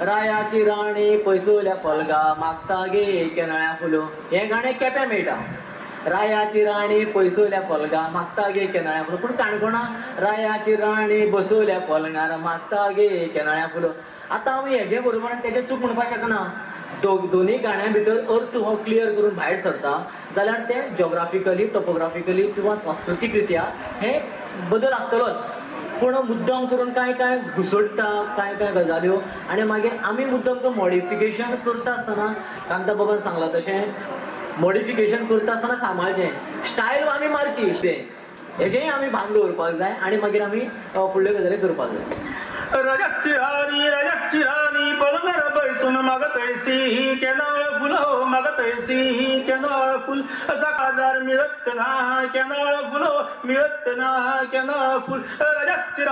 रायाची राणी पयसुल्या फलगा मागता गे केनळ्या फुलो. हें गाणें केपें मेळटा. रायाची राणी पयसुल्या फलगा मागता गे केनळ्या फुलो. पूण काणकोणा रायाची राणी बसवल्या फलगार मागता गे केनळ्या फुलो. आतां हांव हेजे बरोबर तेजें चूक म्हणपाक शकना. दोनी गाण्यां भितर अर्थ हो क्लियर करून भायर सरता जाल्यार तें जॉग्राफिकली टोपोग्राफिकली किंवा सांस्कृतीक रित्या हे बदल आसतलोच. पूण मुद्दम करून कांय घुसडटा कांय गजाल्यो आनी मागीर आमी मुद्दम तो मॉडिफिकेशन करता आसतना कांता बाबान सांगलां तशें मॉडिफिकेशन करता आसतना सांबाळचें. स्टायल आमी मारची हेजेंय आमी भान दवरपाक जाय आनी मागीर आमी फुडल्यो गजाली करपाक जाय. रजतची राणी पलंगार बैसून मागतैसी केनाळ फुल मागतैसी केनाळ फुल. असा काजार मिळत ना केनाळ फुल मिळत ना केनाळ फुल. रजतची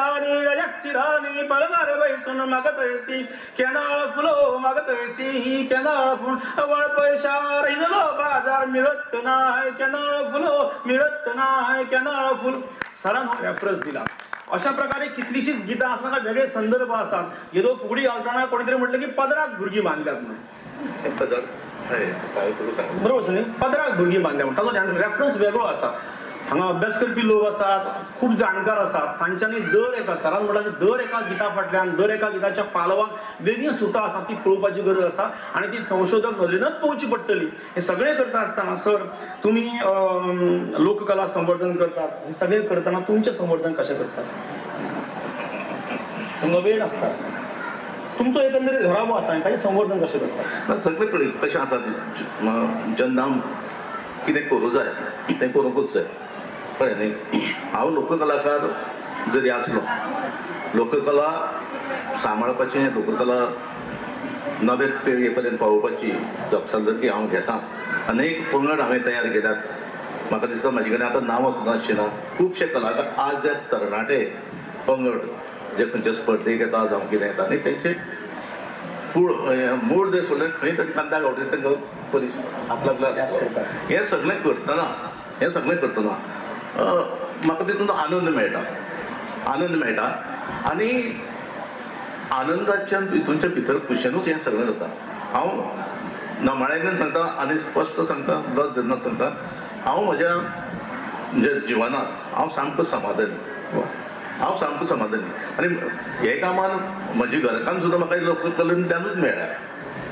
राणी पलंगार बैसून मागतैसी केनाळ फुल मागतैसी केनाळ फुल. वळ पैशार हिंदलो बाजार मिळत नाही केनाळ फुल मिळत नाही केनाळ फुल. सरान हो रेफरन्स दिला. अशा प्रकारे कितलीशीच गितां आसतना वेगळे संदर्भ आसात. येदो फुगडी घालतना कोणीतरी म्हटलं की पदराक भुरगीं बांदल्यात म्हणून. बरोबर न्ही. पदराक भुरगीं बांदल्या म्हणटा ताचो रेफरन्स वेगळो आसा. हांगा अभ्यास करपी लोक आसात खूब जाणकार आसात. तांच्यांनी दर एका सरान म्हणटा दर एका गिता फाटल्यान दर एका गिताच्या पालवाक वेगळी सुतां आसात ती पळोवपाची गरज आसा आनी ती संशोधक नदरेनच पळोवची पडटली. हे सगळें करता आसतना सर तुमी लोककला संवर्धन करतात. हे सगळें करतना तुमचें संवर्धन कशें करतात? तुमकां वेळ आसता तुमचो एकंदरीत घराबो आसा ताचें संवर्धन कशें करतात? सगळे कडेन कशें आसा जेन्ना कितें करूं जाय तें करूंकूच जाय. कळ्ळें न्ही. हांव लोककलाकार जरी आसलो लोककला सांबाळपाचें लोककला नवे पिळगे पर्यंत पावोवपाची जबाबदारी हांव घेतां. अनेक पंगड हांवें तयार केल्यात. म्हाका दिसता म्हाजे कडेन आतां नांव सुद्दां आसचेना. खुबशे कलाकार आज जे तरणाटे पंगड जे खंयचे स्पर्धेक येता जावं कितें येता न्ही तेंचे मूळ जे सोडले खंय तरी कांदा गांवठी तांकां परीस आपल्याक हें सगळें करतना म्हाका तितून आनंद मेळटा आनी आनंदाच्या हितूनच्या भितर खुशेनूच हें सगळें जाता. हांव नमाळ्यान सांगता आनी स्पश्ट सांगता लज धरनात सांगता हांव म्हज्या म्हणजे जिवनांत हांव सामको समाधानी आनी हे कामान म्हज्या घरकान सुद्दां म्हाका लोककलेंतल्यानूच मेळ्ळ्या.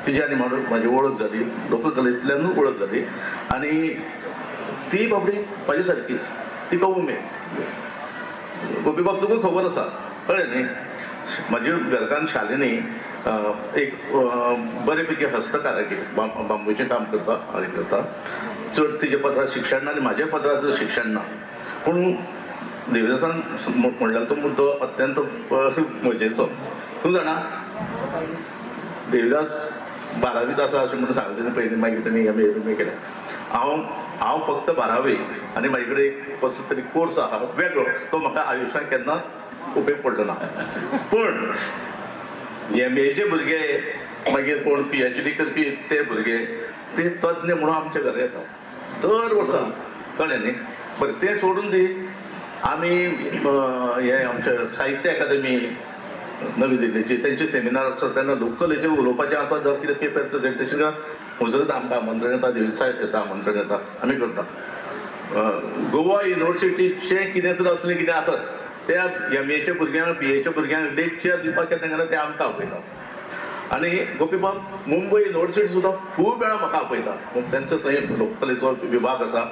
तिजी आनी म्हाजी वळख जाली लोककलेंतल्यानूच वळख जाली आनी ती बाबडी म्हाजे सारकीच ती उमेद. गोपी बाब तुका खबर आसा कळ्ळें न्ही. म्हाज्या घरकान शालेंनी एक बरे पैकी हस्तकारागीर बांबूचें काम करता आनी करता. चड तिजे पदरार शिक्षण ना आनी म्हाज्या पदरार शिक्षण ना. पूण देविदासान म्हणल्यार तो मुद्दो अत्यंत मजेचो. तूं जाणा देविदास 12वीत आसा अशें म्हणून सांगलें पयलीं मागीर ताणें एम.ए. केलें. हांव फक्त 12वी आनी म्हाजे कडेन कसलो तरी कोर्स आहा वेगळो तो म्हाका आयुश्यांत केन्नाच उपेग पडलो ना. पूण एम.ए.चे भुरगे मागीर कोण PhD करपी ते भुरगे ते तज्ञ म्हणून आमच्या घरा येता दर वर्सा. कळ्ळें न्ही. बरें तें सोडून दी आमी हे आमचे साहित्य अकादमी नवी दिल्लीची त्यांचे सेमिनार आसता तेन्ना लोककलेचेर उलोवपाचें आसा जर कितें पेपर प्रेजेंटेशन मुजरत आमकां आमंत्रण येता देवीसाय येता आमंत्रण येता आमी करता. गोवा युनिवर्सिटीचें कितें तर असलें कितें आसत त्या M.A.च्या भुरग्यांक BA.च्या भुरग्यांक लेक्चर दिवपाक येता तेन्ना ते आमकां आपयता. आनी गोपीबाब मुंबय युनिवर्सिटी सुद्दां खूब वेळा म्हाका आपयता. तेंचो थंय लोककलेचो विभाग आसा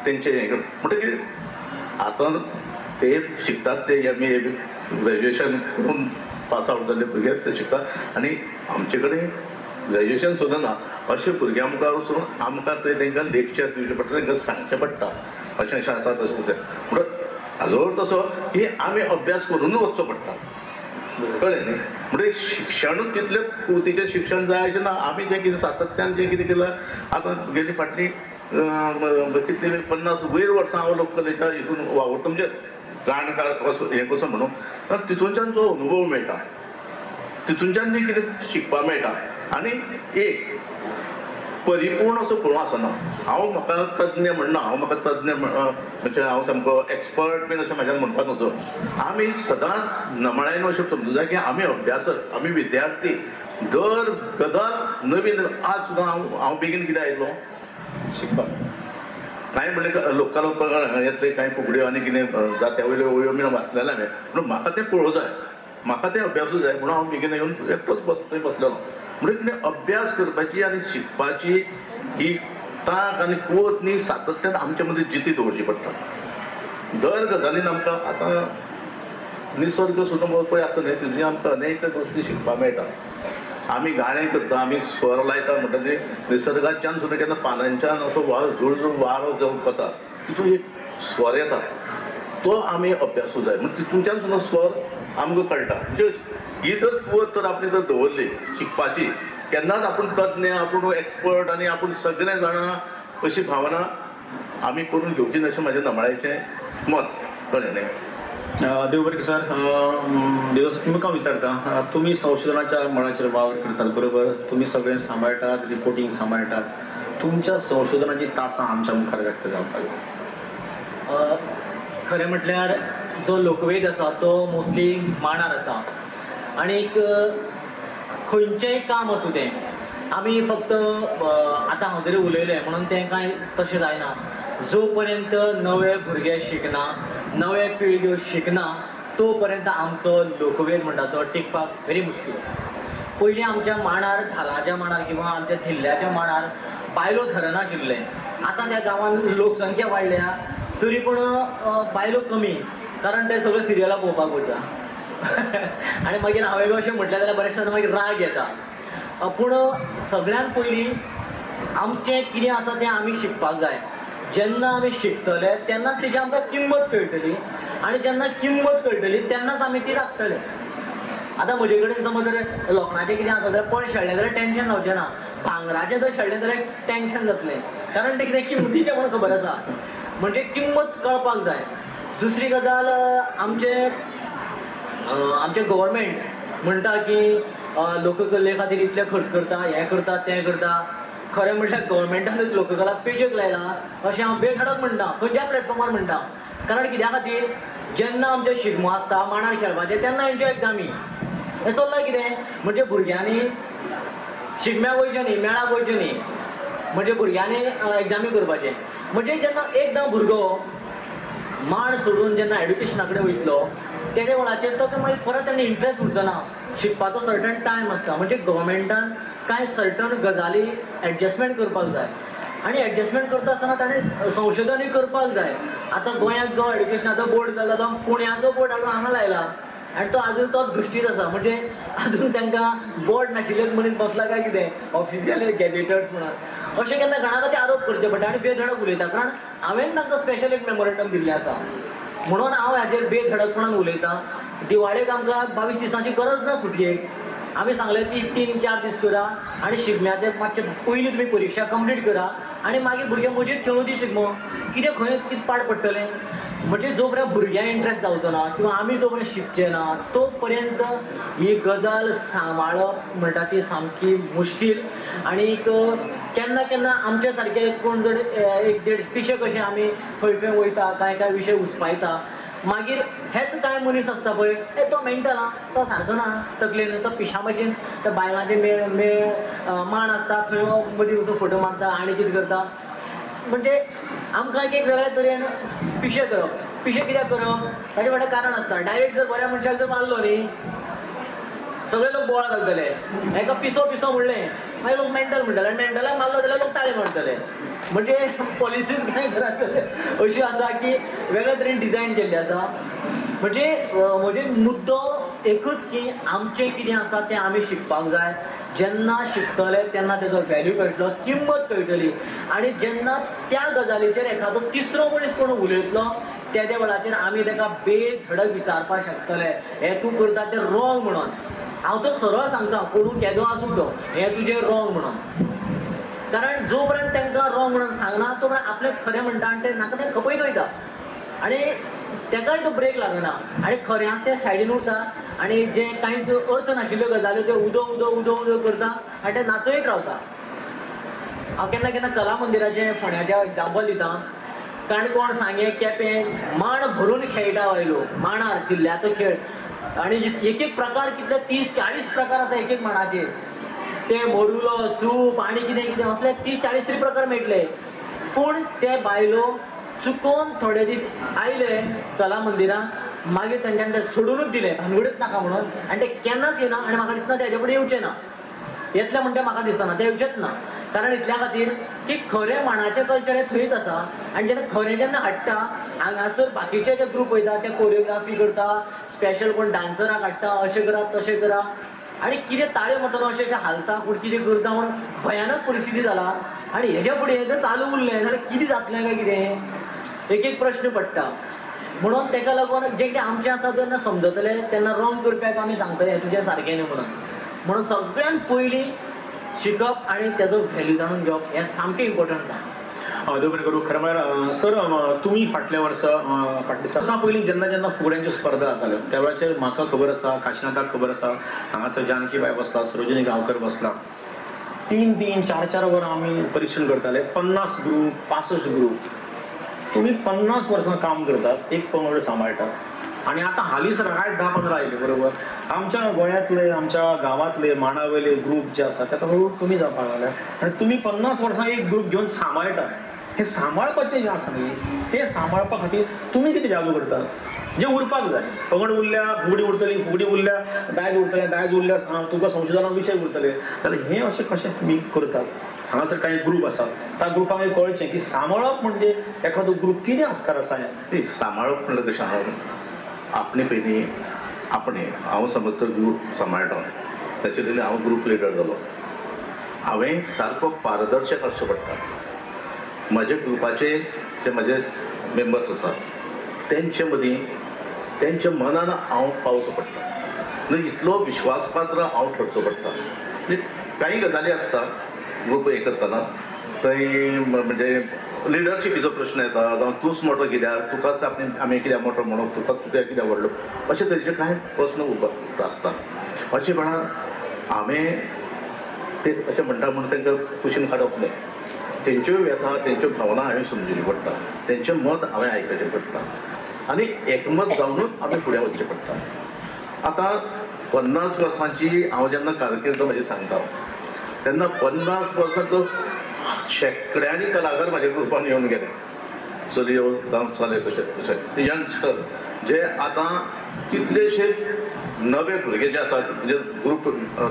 तेंचे हें म्हणटकीर आतां ते शिकतात ते M.A. ग्रॅज्युएशन करून पास आवट जाल्ले भुरगे ते शिकतात आनी आमचे कडेन ग्रॅज्युएशन सुद्दां ना. अशे भुरग्यां मुखार वचून आमकां थंय तांकां लेक्चर दिवचें पडटा तांकां सांगचें पडटा अशें अशें आसा तशें तशें. म्हणून हाजो अर्थ असो की आमी अभ्यास करूनच वचचो पडटा. कळ्ळें न्ही. म्हणजे शिक्षण तितलें कुतीचें शिक्षण जाय अशें ना. आमी जें कितें सातत्यान जें कितें केलां आतां गेली फाटलीं कितली 50 वयर वर्सां हांव लोककलेच्या हितून वावुरता म्हणजे जाणकार कसो हें कसो म्हणून तितूनच्यान जो अनुभव मेळटा तितूनच्यान जें कितें शिकपाक मेळटा. आनी एक परिपूर्ण असो पळोवंक आसना. हांव म्हाका तज्ञ म्हणना, हांव म्हाका तज्ञ म्हणजे हांव सामको एक्सपर्ट बीन अशें म्हाज्यान म्हणपाक नजो. आमी सदांच नमळायन अशें समजूं जाय की आमी अभ्यासक, आमी विद्यार्थी. दर गजाल नवीन. आज सुद्दां हांव बेगीन कितें आयलो शिकपाक. कांय म्हणलें लोकल येतले कांय फुगड्यो आनी कितें जात्या वयल्यो वयो बीन वाचलेले हांवें, पूण म्हाका तें पळोवंक जाय, म्हाका तें अभ्यासूं जाय म्हणून हांव बेगीन येवन एकटोच थंय बसलेलो. म्हणजे कितें अभ्यास करपाची आनी शिकपाची ही तांक आनी कुवत न्ही सातत्यान आमचे मदीं जिती दवरची पडटा. दर गजालीन आमकां आतां निसर्ग सुद्दां पळय आसा न्ही, तुजी आमकां अनेक गोश्टी शिकपाक मेळटा. आमी गाणें करता, आमी स्वर लायता म्हणटकीर निसर्गाच्यान सुद्दां केन्ना पानांच्यान असो झुळझुळ वारो जो वता तितून एक स्वर येता, तो आमी अभ्यासूं जाय. म्हणजे तितूंच्यान सुद्दां स्वर आमकां कळटा. म्हणजे ही जर कुवत तर आपणी जर दवरली शिकपाची, केन्नाच आपूण तज्ञ, आपूण एक्सपर्ट आनी आपूण सगळें जाणा अशी भावना आमी करून घेवची ना अशें म्हाजें नमळायेचें मत. कळ्ळें न्ही? देव बरें सर. देवस तुमकां विचारता, तुमी संशोधनाच्या मळाचेर वावर करतात बरोबर, तुमी सगळें सांबाळटात, रिपोर्टींग सांबाळटात. तुमच्या संशोधनाची तासां आमच्या मुखार व्यक्त जावपाक. खरें म्हटल्यार जो लोकवेद आसा तो मोस्टली मांडार आसा. आनीक खंयचेंय काम आसूं तें आमी फक्त आतां हांव तरी उलयलें म्हणून तें कांय तशें जायना. जो पर्यंत नवे भुरगे शिकना, नवे पिळग्यो शिकना, तो पर्यंत आमचो लोकवेद म्हणटा तो टिकपाक व्हेरी मुश्कील. पयलीं आमच्या मांडार, धालाच्या मांडार किंवा आमच्या थिल्ल्याच्या मांडार बायलो धरनाशिल्ले. आतां त्या गांवांत लोकसंख्या वाडल्या तरी पूण बायलो कमी, कारण ते सगळ्यो सिरियलां पळोवपाक वयता. आनी मागीर हांवें अशें म्हटलें जाल्यार बरेचशे मागीर राग येता. पूण सगळ्यान पयलीं आमचें कितें आसा तें आमी शिकपाक जाय. जेन्ना आमी शिकतले तेन्नाच तेजी आमकां किंमत कळटली, आनी जेन्ना किंमत कळटली तेन्नाच आमी ती राखतले. आतां म्हजे कडेन समज जर लोखणाचें कितें आसा जाल्यार पळ शेळ्ळें जाल्यार टेन्शन जावचें ना. भांगराचें जर शेळ्ळें जाल्यार टेन्शन जातलें, कारण तें कितें किंमतीचें म्हणून खबर आसा. म्हणजे किंमत कळपाक जाय. दुसरी गजाल, आमचे गव्हर्मेंट म्हणटा की लोककले खातीर इतले खर्च करता, हें करता तें करता. खरें म्हटल्यार गव्हर्मेंटानूच लोककला पेजेक लायला अशें हांव बेधडक म्हणटा, खंयच्याय प्लॅटफॉर्मार म्हणटा. कारण कित्या खातीर जेन्ना आमचे शिगमो आसता मांडार खेळपाचें तेन्ना एन्जॉय एग्जामी हें चल्लां कितें. म्हणजे भुरग्यांनी शिगम्याक वयचें न्ही, मेळाक वयचें न्ही, म्हणजे भुरग्यांनी एग्जामी करपाचें. म्हणजे जेन्ना एकदां भुरगो मांड सोडून जेन्ना एड्युकेशना कडेन वयतलो तेच्या वेळाचेर तो मागीर परत तेणें इंट्रस्ट उरचो ना. शिकपाचो सर्टन टायम आसता. म्हणजे गव्हर्मेंटान कांय सर्टन गजाली एडजस्टमेंट करपाक जाय, आनी एडजस्टमेंट करता आसतना ताणें संशोधनूय करपाक जाय. आतां गोंयांत जो एड्युकेशनाचो बोर्ड जाता तो पुण्याचो बोर्ड हाडून हांगा लायला, आनी तो आजून तोच घश्टीत आसा. म्हणजे आजून तांकां बोर्ड नाशिल्लेच मनीस बसला काय कितें ऑफिशियल गॅजेटर्स म्हणून अशें केन्ना घणा खातीर आरोप करचे पडटा. आनी बेधडक उलयता, कारण हांवें तांकां स्पेशल एक मेमोरेंडम दिल्लें आसा म्हणून हांव हाजेर बेधडकपणान उलयतां. दिवाळेक आमकां 22 दिसांची गरज ना सुटयेक. आमी सांगलें ती 3-4 दीस करा, आनी शिगम्याचे मातशें पयलीं तुमी परिक्षा कंप्लीट करा, आनी मागीर भुरगे मजीत खेळूं दी शिगमो. कितें खंय कितें पाड पडटलें. म्हणजे जो पर्यंत भुरग्यांक इंट्रस्ट जावचो ना किंवा आमी जो पर्यंत शिकचे ना तो पर्यंत ही गजाल सांबाळप म्हणटा ती सामकी मुश्कील. आनीक केन्ना केन्ना आमचे सारके कोण जर 1-1.5 पिशे कशे आमी खंय खंय वयता, काय विशय उस्पायता, मागीर हेच कांय मनीस आसता पळय तो मेंटल आं, तो सारको ना तकलेन, तो पिशा भशेन त्या बायलांचे मेळ मांड आसता थंय मदीं वचून फोटो मारता आनी कितें करता. म्हणजे आमकां एक वेगळ्या तरेन पिशे करप. पिशे कित्याक करप ताचे फाटलें कारण आसता. डायरेक्ट जर बऱ्या मनशाक जर मारलो न्ही सगळे लोक बोवाळ घालतले. हेका पिसो पिसो म्हणलें मागीर लोक मेंटल म्हणटले, आनी मेंटलाक मारलो जाल्यार लोक ताळे मारतले. म्हणजे पॉलिसीज कांय करतले अशी आसा की वेगळ्या तरेन डिजायन केल्ली आसा. म्हणजे म्हजे मुद्दो एकूच की आमचें कितें आसा तें आमी शिकपाक जाय. जेन्ना शिकतले तेन्ना तेजो व्हॅल्यू कळटलो, किंमत कळटली. आनी जेन्ना त्या गजालीचेर एखादो तिसरो मनीस कोण उलयतलो त्या वेळाचेर आमी ताका बेधडक विचारपाक शकतले हें तूं करता तें रॉंग म्हणून. हांव तो सरळ सांगता, कोणूय केदो आसूं तो हें तुजें रॉंग म्हणून. कारण जो पर्यंत तांकां रॉंग म्हणून सांगना तो पर्यंत आपलेंच खरें म्हणटा आनी तें नाका तें खपयत वयता, आनी ताकाय तो ब्रेक लागना. आनी खऱ्यांच तें सायडीन उरता, आनी जे कांयच अर्थ नाशिल्ल्यो गजाल्यो त्यो उदो उदो उदो उदो करता आनी ते नाचयत रावता. हांव केन्ना केन्ना कला मंदिराचें फोंड्याचें एग्जाम्पल दिता. काणकोण सांगे केपें मांड भरून खेळटा बायलो. मांडार किल्ल्याचो खेळ आनी एक एक प्रकार कितले 30-40 प्रकार आसा एक एक मांडाचेर. ते मोडुलो सूप आनी कितें कितें असले 30-40 तरी प्रकार मेळटले. पूण ते बायलो चुकोवन थोडे दीस आयले कला मंदिराक, मागीर तेंच्यांनी ते सोडूनच दिले भानगडूच नाका म्हणून. आनी ते केन्नाच येना आनी म्हाका दिसना ते हेजे फुडें येवचे ना. येतले म्हणटा म्हाका दिसना ते येवचेच ना. कारण इतल्या खातीर की खरें मांडाचें कल्चर हें थंयच आसा. आनी जेन्ना खरें जेन्ना हाडटा हांगासर बाकीचे जे ग्रूप वयता ते कोरियोग्राफी करता, स्पेशल कोण डान्सराक हाडटा, अशें करा तशें करा आनी कितें ताळ्यो मारतना अशें अशें हालता कोण कितें करता म्हणून भयानक परिस्थिती जाला. आनी हेजे फुडें जर चालू उरलें जाल्यार कितें जातलें काय कितें एक एक प्रश्न पडटा. म्हणून ताका लागून जें कितें आमचें आसा जेन्ना समजतलें तेन्ना रॉंग करप्याक आमी सांगतले हें तुजें सारकें न्ही म्हणून. म्हणून सगळ्यांत पयलीं शिकप आनी तेजो व्हॅल्यू जाणून घेवप हें सामकें इम्पॉर्टंट आसा. देव बरें करूं. खरें म्हळ्यार सर तुमी फाटल्या वर्सा पयलीं जेन्ना जेन्ना फुगड्यांच्यो स्पर्धा जाताल्यो त्या वेळाचेर म्हाका खबर आसा, काशिनाथाक खबर आसा, हांगासर जानकीबाई बसला, सरोजिनी गांवकर बसला, 3-3, 4-4 वरां आमी परीक्षण करताले. 50 ग्रूप 65 ग्रूप. तुमी 50 वर्सां काम करतात, एक पंगड सांबाळटात आनी आतां हालींसर 10-15 आयले बरोबर. आमच्या गोंयांतले आमच्या गांवांतले मांडावयले ग्रूप जे आसा ते हळू कमी जावपाक लागले. आनी तुमी 50 वर्सां एक ग्रूप घेवन सांबाळटा. हें सांबाळपाचें जें आसा न्ही तें सांबाळपा खातीर तुमी कितें जादू करतात जें उरपाक जाय. पंगड उरल्या फुगडी उरतली, फुगडी उरल्या दायज उरतलें, दायज उरल्या तुका संशोधना विशय उरतले. जाल्यार हें अशें कशें तुमी करतात. हांगासर कांय ग्रूप आसा त्या ग्रुपाक कळचें की सांबाळप म्हणजे एखादो ग्रूप कितें आसकार आसा. ती सांबाळप म्हणल्यार कशें हांव आपणे पयलीं हांव समज तर ग्रूप सांबाळटा ताचे पयलीं हांव ग्रूप लिडर जालो. हांवें सारको पारदर्शक आसचो पडटा. म्हज्या ग्रुपाचे जे म्हजे मेंबर्स आसात तेंचे मदीं तेंच्या मनान हांव पावचो पडटा. म्हणजे इतलो विश्वासपात्र हांव ठरचो पडटा. म्हणजे काही गजाली आसता ग्रूप हे करतना थंय म्हणजे लिडरशिपीचो प्रश्न येता जावं तूंच मोठो कित्याक, तुकाच आमी कित्याक मोठो म्हणप, तुका कित्याक व्हडलो, अशे तरेचे कांय प्रस्न आसता. अशें वेळार हांवें ते अशें म्हणटा म्हणून तांकां कुशीन काडप न्हय. तेंच्यो व्यथा तेंच्यो भावना हांवें समजुची पडटा, तेंचें मत हांवें आयकचें पडटा आनी एकमत जावनूच आमी फुडें वचचें पडटा. आतां 50 वर्सांची हांव जेन्ना कारकीर्द म्हजी सांगता तेन्ना 50 वर्सां शेकड्यांनी कलाकार म्हाज्या ग्रुपान येवन गेले. चलयो जावं चले तशें यंगस्टर्स जे आतां कितलेशे नवे भुरगे जे आसात म्हणजे ग्रूप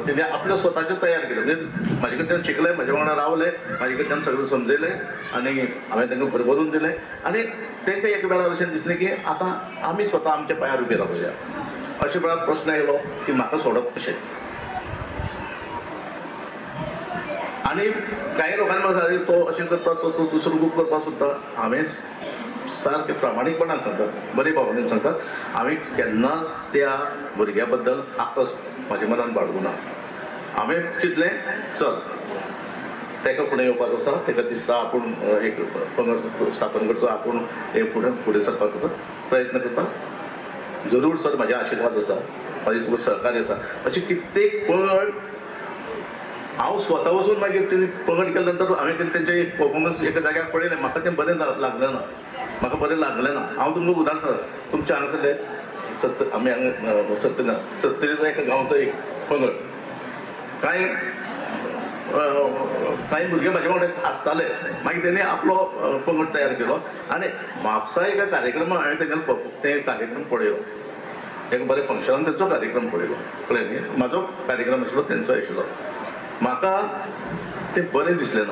तेणे आपले स्वताचे तयार केले. म्हणजे म्हाजे कडच्यान शिकले, म्हाजे वांगडा रावले, म्हाजे कडच्यान सगळें समजयलें आनी हांवें तांकां भरभरून दिलें आनी तांकां एक वेळार अशें दिसलें की आतां आमी स्वता आमच्या पांयार उबे रावया. अशे वेळार प्रश्न आयलो की म्हाका सोडप कशें. आनी कांय लोकांनी म्हाका सांगलें तो अशें करता तो दुसरो ग्रूप करपाक सोदता. हांवें सारकें प्रामाणीकपणान सांगतात, बरे भावनेन सांगतात, हांवें केन्नाच त्या भुरग्या बद्दल आकस म्हाज्या मनान बाळगूना. हांवें चिंतलें चल ताका फुडें येवपाचो आसा, ताका दिसता आपूण एक पंगड स्थापन करचो, आपूण हे फुडें सरपाक प्रयत्न करता. जरूर सर म्हाजे आशिर्वाद आसा, म्हाजे तुका सहकार्य आसा. अशें कित्येक पंगड हांव स्वता वचून मागीर तेणी पंगड केले नंतर हांवें तेंचे एक परफॉर्मन्स एका जाग्यार पळयलें, म्हाका तें बरें लागलें ना, म्हाका बरें लागलें ना. हांव तुमकां उदाहरण तुमच्या हांगासरले आमी हांगा सत्तरीचो एका गांवचो एक पंगड कांय भुरगे म्हाजे वांगडा आसताले. मागीर तेणी आपलो पंगड तयार केलो आनी म्हापसा एका कार्यक्रमाक हांवें तेंगेलो ते कार्यक्रम पळयलो. एक बरें फंक्शनान तेंचो कार्यक्रम पळयलो. कळ्ळें न्ही, म्हाजो कार्यक्रम आशिल्लो तेंचो आशिल्लो. म्हाका तें बरें दिसलें ना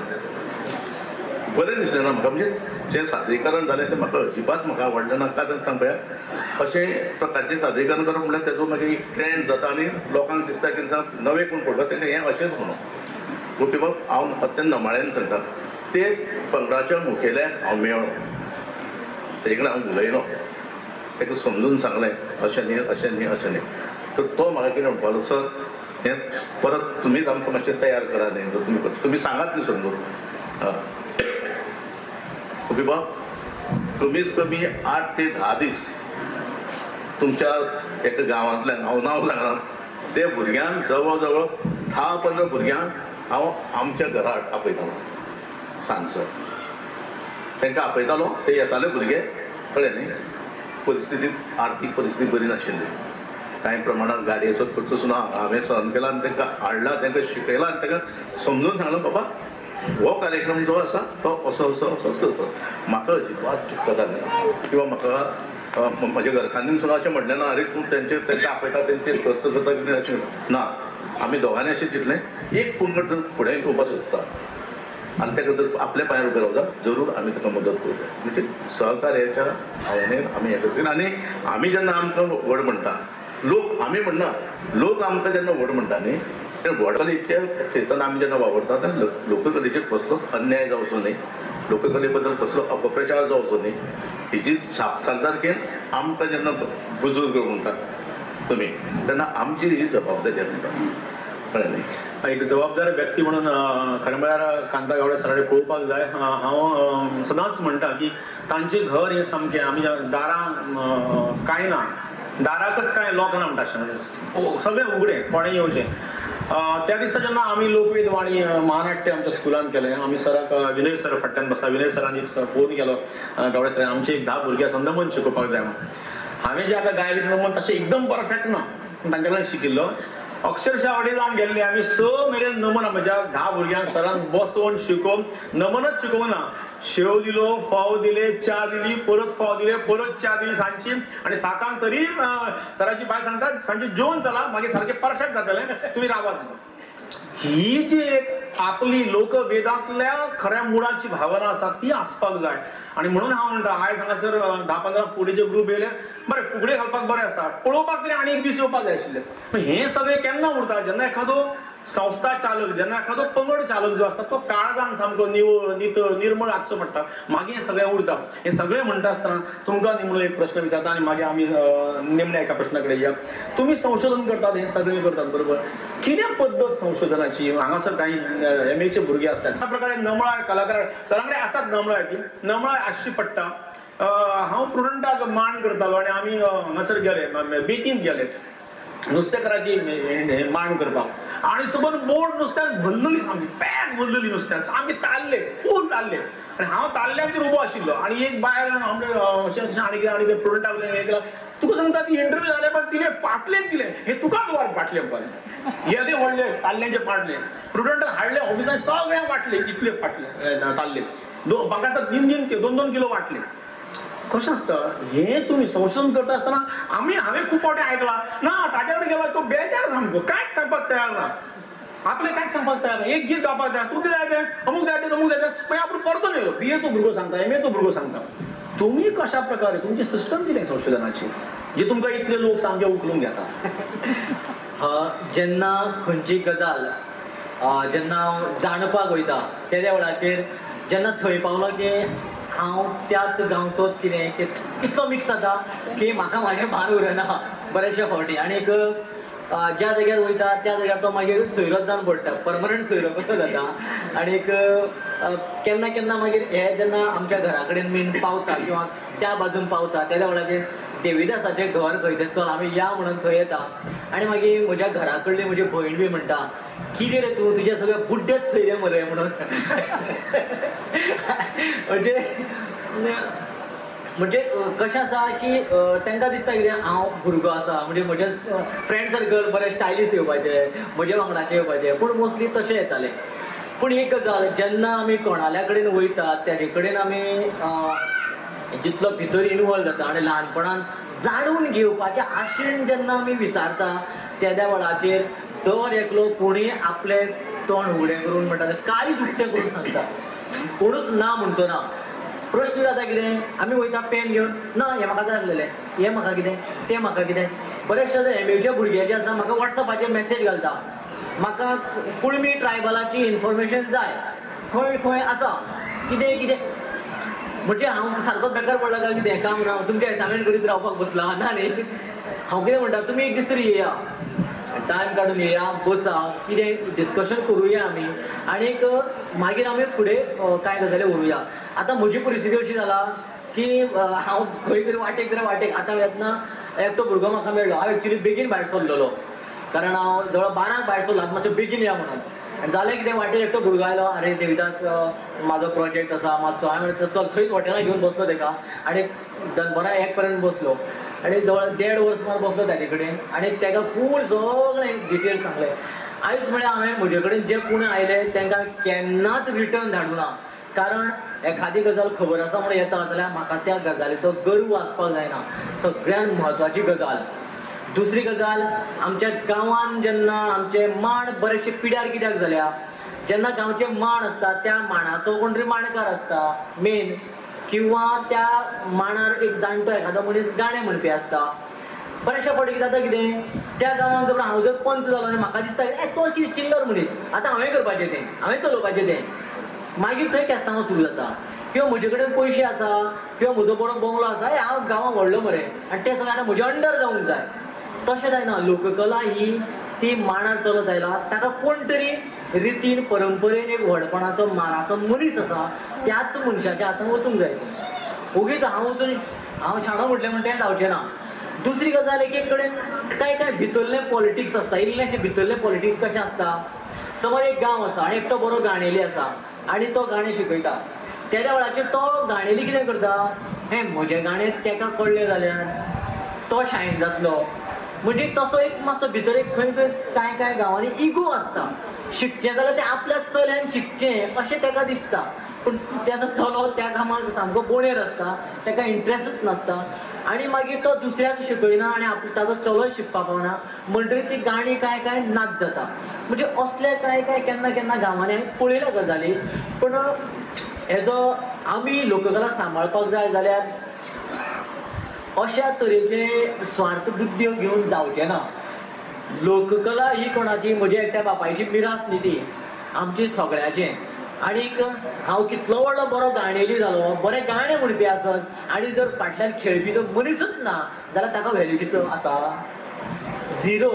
म्हाका. म्हणजे जें सादरीकरण जालें तें म्हाका अजिबात म्हाका आवडलें ना. कारण सांग पळयात अशें प्रकारचें सादरीकरण करप म्हणल्यार तेजो मागीर एक ट्रेंड जाता आनी लोकांक दिसता की नवे कोण पळोवता तेंकां हें अशेंच म्हणून. ओके बाब हांव अत्यंत नमाळेन सांगता ते पंगडाच्या मुखेल्याक हांव मेळ्ळो, तेजे कडेन हांव उलयलो, ताका समजून सांगलें अशें न्ही अशें न्ही अशें न्ही. तर तो म्हाका कितें म्हणपालो सर हें परत तुमीच आमकां मातशें तयार करा न्ही, तुमी सांगात न्ही समजून. ओके बाब कमीच कमी 8 ते 10 दीस तुमच्या एका गांवांतल्यान हांव नांव सांगना ते भुरग्यांक जवळ जवळ 10-15 भुरग्यांक हांव आमच्या घरा आपयतालो. सांजचो तांकां आपयतालो ते येताले भुरगे कळ्ळें न्ही परिस्थिती आर्थीक परिस्थिती बरी नाशिल्ली कांय प्रमाणात गाडयेचो खर्च सुद्दां हांवें सहन केला आनी तांकां हाडला तांकां शिकयला आनी तांकां समजून सांगलो बाबा हो कार्यक्रम जो आसा तो असो असो असोच करतो म्हाका अजिबात चिंतता न्ही किंवा म्हाका म्हज्या घरकान्नीन सुद्दां अशें म्हटलें ना अरे तूं तांकां आपयता तेंचेर खर्च करता कितें अशें ना आमी दोगांनी अशें चिंतलें एक पंगड जर फुडें घेवपाक सोदता आनी ताका जर आपल्या पांयार उबें रावता जरूर आमी ताका मदत करूं म्हणजे सहकार्याच्या भावनेन आमी हें करता आनी आमी जेन्ना आमकां व्हड म्हणटा लोक आमी म्हणना लोक आमकां जेन्ना व्हड म्हणटा न्ही तेन्ना व्हडकले इतक्या क्षेत्रान आमी जेन्ना वावरता तेन्ना लोककलेचेर कसलोच अन्याय जावचो न्ही लोककले बद्दल कसलो अपप्रचार जावचो न्ही हेची सारकेन आमकां जेन्ना बुजुर्ग म्हणटा तुमी तेन्ना आमची ही जबाबदारी आसता कळ्ळें न्ही एक जबाबदार व्यक्ती म्हणून खरें म्हळ्यार कांता गावडे सराकडे पळोवपाक जाय हांव सदांच म्हणटा की तांचें घर हें सामकें आमी दारां कांय ना दाराकच कांय लॉक ना म्हणटा अशें सगळें उगडें कोणें येवचें त्या दिसा जेन्ना आमी लोकवेद वाणी महानाट्य आमच्या स्कुलान केलें आमी सराक विनय सर फाटल्यान बसता विनय सरान एक फोन केलो गावडे सरान आमचे एक 10 भुरगे आसा नमन शिकोवपाक जाय म्हणून हांवें जे आतां गायलें नमन तशें एकदम परफेक्ट ना तांचे कडल्यान शिकिल्लो अक्षरशः अडेज जावन गेल्ले आमी स मेरेन नमन म्हज्या 10 भुरग्यांक सरान बसोवन शिकोवन नमनच शिकोवंक ना शेव दिलो फाव दिले च्या दिली परत फाव दिले परत च्या दिली सांजची आनी 7 तरी सराची बाय सांगता सांजचे जेवण जाला मागीर सारकें परफेक्ट जातलें तुमी रावात ही जी एक आपली लोकवेदांतल्या खऱ्या मुळाची भावना आसा ती आसपाक जाय आणि म्हणून हांव म्हणटा आयज हांगासर 10-15 फुगडेचे ग्रूप येयले बरें फुगडे घालपाक बरें आसा पळोवपाक तरी आनी एक दीस येवपाक जाय आशिल्लें हें सगळें केन्ना उरता जेन्ना एखादो संस्था चालक जेन्ना एखादो पंगड चालक जो आसता तो काळजान सामको निवळ नितळ निर्मळ आसचो पडटा मागीर हें सगळें उरता हें सगळें म्हणटा आसतना तुमकां निमणो एक प्रश्न विचारता आनी मागीर आमी निमण्या एका प्रश्ना कडेन या तुमी संशोधन करतात हें सगळें करतात बरोबर कितें पद्दत संशोधनाची हांगासर कांय MA चे भुरगे आसतात त्या प्रकारे नमळाय कलाकार सरां कडेन आसात नमळाय ती नमळाय आसची पडटा हांव प्रुडंटाक मांड करतालो आनी आमी हांगासर गेले बेतींत गेले नुस्तेकाराची मांड करपाक आनी सबंद बोट नुस्त्याक भरलेली सामकी पॅक भरलेली नुस्त्याक सामके ताल्ले फूल ताल्ले आनी हांव ताल्ल्यांचेर उबो आशिल्लो आनी एक बायल अशें आनी कितें प्रुडंटाक हें केलां तुका सांगता ती इंटरव्यू जाले पण तिने पाटलेच दिले हे तुकाच वाट पाटले येदे व्हडले ताल्ल्यांचे पाटले प्रुडंट हाडले ऑफिसान सगळ्यांक वाटले इतले पाटले ताल्ले म्हाका दिन 2-2 किलो वाटले कशें आसता हें तुमी संशोधन करता आसतना हांवें खूब फावटी आयकलां ना ताजे कडेन गेलो तो बेजार सामको कांयच सांगपाक तयार ना आपलें कांयच सांगपाक तयार ना एक गीत गावपाक जाय तूं कितें जाय तें अमूक जाय तें अमूक जाय तें मागीर आपूण परतून येयलो BA चो भुरगो सांगता MA चो भुरगो सांगता तुम्ही कशा प्रकारे तुमची सिस्टम कितें संशोधनाची जे तुमकां इतले लोक सामके उखलून घेता जेन्ना खंयची गजाल जेन्ना हांव जाणपाक वयता त्या वेळाचेर जेन्ना थंय पावलो की हांव त्याच गांवचोच कितें इतलो मिक्स जाता की म्हाका म्हाजें भान उरना बरेचशे फावटी आनीक ज्या जाग्यार वयता त्या जाग्यार तो मागीर सोयरोच जावन पडटा परमनंट सोयरो कसो जाता आनीक केन्ना केन्ना मागीर हे जेन्ना आमच्या घरा कडेन बीन पावता किंवा त्या बाजून पावता त्या वेळाचेर देविदासाचें घर खंय तें चल आमी या म्हणून थंय येता आनी मागीर म्हज्या घरा कडली म्हजी भयण बी म्हणटा कितें रे तूं तुजे सगळे बुड्डेच सोयरे मरे म्हणून म्हणजे कशें आसा की तांकां दिसता कितें हांव भुरगो आसा म्हणजे म्हजे फ्रेंड सर्कल बरें स्टायलिश येवपाचे म्हजे वांगडाचे येवपाचे पूण मोस्टली तशें येताले पूण एक गजाल जेन्ना आमी कोणाल्या कडेन वयता तेजे कडेन आमी जितलो भितर इनवॉल्व जाता आनी ल्हानपणान जाणून घेवपाच्या आशेन जेन्ना आमी विचारता त्या वेळाचेर दर एकलो कोणी आपलें तोंड उगडें करून म्हणटा काळीज उक्तें करून सांगता कोणूच ना म्हणचो ना प्रश्न जाता कितें आमी वयता पेन घेवन ना हें म्हाका जाय आसलेलें हें म्हाका कितें तें म्हाका कितें बरेचशे MAच्या भुरगे जे आसा म्हाका वॉट्सॅपाचेर मॅसेज घालता म्हाका कुळमी ट्रायबलाची इन्फॉर्मेशन जाय खंय खंय आसा कितें कितें म्हणजे हांव सारको बेकार पडला काय कितें काम ना तुमचें एसायनमेंट करीत रावपाक बसला ना न्ही हांव कितें म्हणटा तुमी एक दीस तरी येया टायम काडून येया बसा कितें डिस्कशन करुया आमी आनीक मागीर आमी फुडें कांय गजाली व्हरूया आतां म्हजी परिस्थिती अशी जाला की हांव खंय तरी वाटेक आतां येतना एकटो भुरगो म्हाका मेळ्ळो हांव एक्चुली बेगीन भायर सरलेलो कारण हांव जवळ 12 भायर सरलो आतां मातशें बेगीन या म्हणून आनी जालें कितें वाटेर एकटो भुरगो आयलो, अरे देविदास म्हाजो प्रोजेक्ट आसा मातसो, हांवें म्हणलें चल थंयच हॉटेलां घेवन बसलो ताका आनी दनपारां 1 पर्यंत बसलो आनी जवळ 1.5 वर्स सुमार बसलो ताचे कडेन आनी ताका फूल सगळें डिटेल्स सांगलें. आयज म्हळ्यार हांवें म्हजे कडेन जे कोण आयले तांकां केन्नाच रिटर्न धाडूं ना, कारण एखादी गजाल खबर आसा म्हणून येता जाल्यार म्हाका त्या गजालीचो गर्व आसपाक जायना. सगळ्यांत म्हत्वाची गजाल. दुसरी गजाल, आमच्या गांवांत जेन्ना आमचे मांड बरेचशे पिड्यार कित्याक जाल्या, जेन्ना गांवचे मांड आसता त्या मांडाचो कोण तरी मांडकार आसता मेन, किंवा त्या मांडार एक जाणटो एखादो मनीस गाणें म्हणपी आसता. बरेचशे फावटी जाता कितें, त्या गांवांत जर हांव जर पंच जालो आनी म्हाका दिसता तो कितें चिल्लर मनीस, आतां हांवें करपाचें तें, हांवें चलोवपाचें तें, मागीर थंय केस्तांव सुरू जाता. किंवा म्हजे कडेन पयशे आसा किंवा म्हजो बरो बंगलो आसा, हांव गांवांत व्हडलो मरे आनी तें सगळें आतां म्हजे अंडर जावंक जाय. तशें जायना. लोककला ही ती मांडार चलत आयला, ताका कोण तरी रितीन परंपरेन एक व्हडपणाचो मानाचो मनीस आसा, त्याच मनशाच्या हातान वचूंक जाय. उगीच हांव वचून हांव शाणो म्हटलें म्हणून तें जावचें ना. दुसरी गजाल, एक कडेन काय भितरलें पॉलिटिक्स आसता. इल्लेशें भितरलें पॉलिटिक्स कशें आसता, समज एक गांव आसा आनी एकटो बरो गाणेली आसा आनी तो गाणें शिकयता. त्या वेळाचेर तो गाणेली कितें करता, हें म्हजें गाणें ताका कळ्ळें जाल्यार तो शायन जातलो. म्हणजे तसो एक मातसो भितर एक खंय काय गांवांनी इगो आसता. शिकचें जाल्यार तें आपल्या चल्यान शिकचें अशें ताका दिसता, पूण तेजो चलो त्या कामाक सामको बोणेर आसता, ताका इंट्रस्टच नासता आनी मागीर तो दुसऱ्याक शिकयना आनी ताजो चलोय शिकपाक पावना म्हणटकीर ती गाणी काय नाच जाता. म्हणजे असले काय केन्ना गांवांनी हांवें पळयल्या गजाली. पूण हेजो आमी लोककला सांबाळपाक जाय जाल्यार अशा तरेचे स्वार्थ बुद्ध्यो घेवन जावचें ना. लोककला ही कोणाची, म्हज्या एकट्या बापायची मिरास न्ही ती, आमची सगळ्याचें. आनीक हांव कितलो व्हडलो बरो गाणेली जालो, बरें गाणें म्हणपी आसत आनी जर फाटल्यान खेळपी तो मनीसच ना जाल्यार ताका व्हॅल्यू कितलो आसा, झिरो.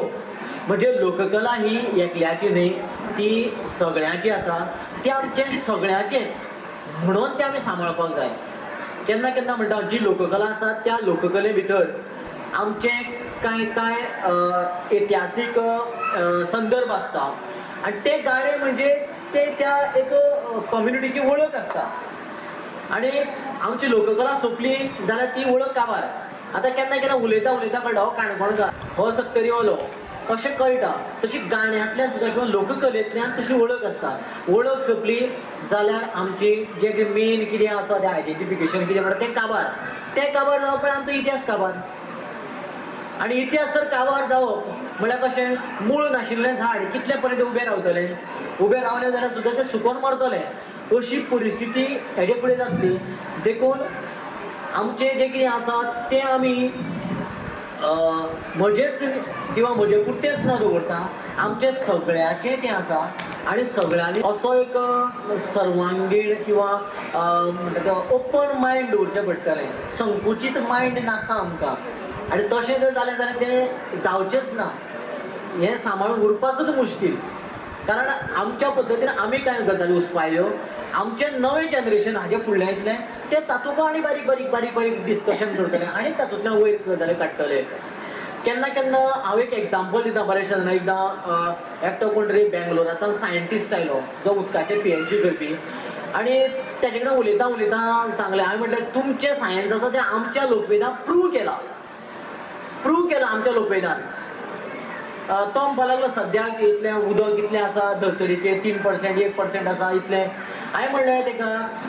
म्हणजे लोककला ही एकल्याची न्ही, ती सगळ्यांची आसा. ती आमचे सगळ्यांचेच म्हणून तें आमी सांबाळपाक जाय. केन्ना म्हणटा जी लोककला आसा त्या लोककले भितर आमचे काय इतिहासीक संदर्भ आसता आनी ते गाणे म्हणजे ते त्या एक कम्युनिटीची वळख आसता. आनी आमची लोककला सोंपली जाल्यार ती वळख काबार. आतां केन्ना उलयता कळटा हो काणकोणकार, हो सत्तरीवालो अशें कळटा. तशी गाण्यांतल्यान सुद्दां किंवा लोककलेंतल्यान तशी वळख आसता. वळख सोंपली जाल्यार आमची जे मेन कितें आसा तें आयडेंटिफिकेशन कितें म्हणटा तें काबार. तें काबार जावप म्हळ्यार आमचो इतिहास काबार. आनी इतिहास जर काबार जावप म्हळ्यार कशें, मूळ नाशिल्लें झाड कितले पर्यंत उबें रावतलें, उबें रावलें जाल्यार सुद्दां तें सुकोवन मरतलें. अशी परिस्थिती हेजे फुडें जातली. देखून आमचें जें कितें आसा तें आमी म्हजेच किंवा म्हजे पुरतेंच न दवरता, आमचें सगळ्याचें तें आसा आनी सगळ्यांनी असो एक सर्वांगीण किंवा म्हणटा तो ओपन मायंड दवरचें पडटलें. संकुचीत मायंड नाका आमकां. आनी तशें जर जालें जाल्यार तें जावचेंच ना. हें सांबाळून उरपाकच मुश्कील. कारण आमच्या पद्दतीन आमी कांय गजाली उसपायल्यो, आमचें नवें जनरेशन हाजे फुडलें येतलें तें तातूंत आनी बारीक डिस्कशन करतलें आनी तातूंतल्यान वयर गजाली काडटले. केन्ना हांव एक एग्जाम्पल दिता. बरेंशें जाणा एकदां एकटो कोण तरी बेंगलोरांतल्यान सायंटिस्ट आयलो जो उदकाचेर PhD करपी, आनी तेजे कडेन उलयता सांगलें, हांवें म्हटलें तुमचें सायन्स आसा तें आमच्या लोकवेदान प्रूव केलां आमच्या लोकवेदान. तो म्हणपाक लागलो सद्याक इतलें उदक इतलें आसा धर्तरेचेर 3% 1% आसा इतलें. हांवें म्हणलें ताका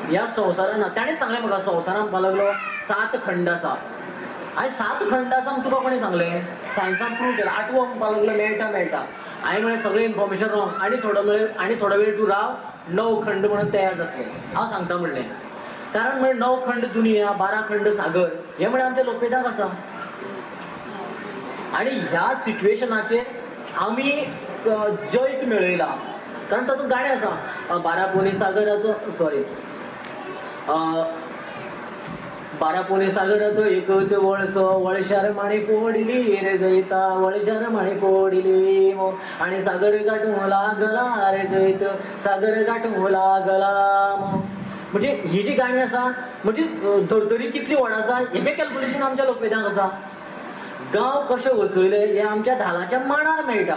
ह्या संवसारान, ताणेंच सांगलें म्हाका संवसारान म्हणपाक लागलो 7 खंड आसा. हांवें 7 खंड आसा म्हूण तुका कोणें सांगलें, सायन्सान प्रूव केलां. 8वो म्हणपाक लागलो मेळटा. हांवें म्हळें सगळें इन्फॉर्मेशन रॉंग, आनी थोडो वेळ तूं राव, 9 खंड म्हणून तयार जातले. हांव सांगता म्हणलें. कारण म्हळ्यार 9 खंड दुनिया, 12 खंड सागर, हें म्हळ्यार आमच्या लोकवेदाक आसा. आनी ह्या सिच्युएशनाचेर आमी जैत मेळयला. कारण तातूंत गाणें आसा 12 पोनी सागराचो, सॉरी 12 पोनी सागराचो एकच वळसो, वळशार माणी फोडिली रे जैता, वळशार माणी फोडिली आनी सागर गाठूं लागला रे जैत, सागर गाठूं लागला. म्हणजे ही जी गाणी आसा म्हणजे धर्तरी कितली व्हड आसा हेजें कॅल्क्युलेशन आमच्या लोकवेदांत आसा. गांव कशे वचयले हे आमच्या धालाच्या मांडार मेळटा.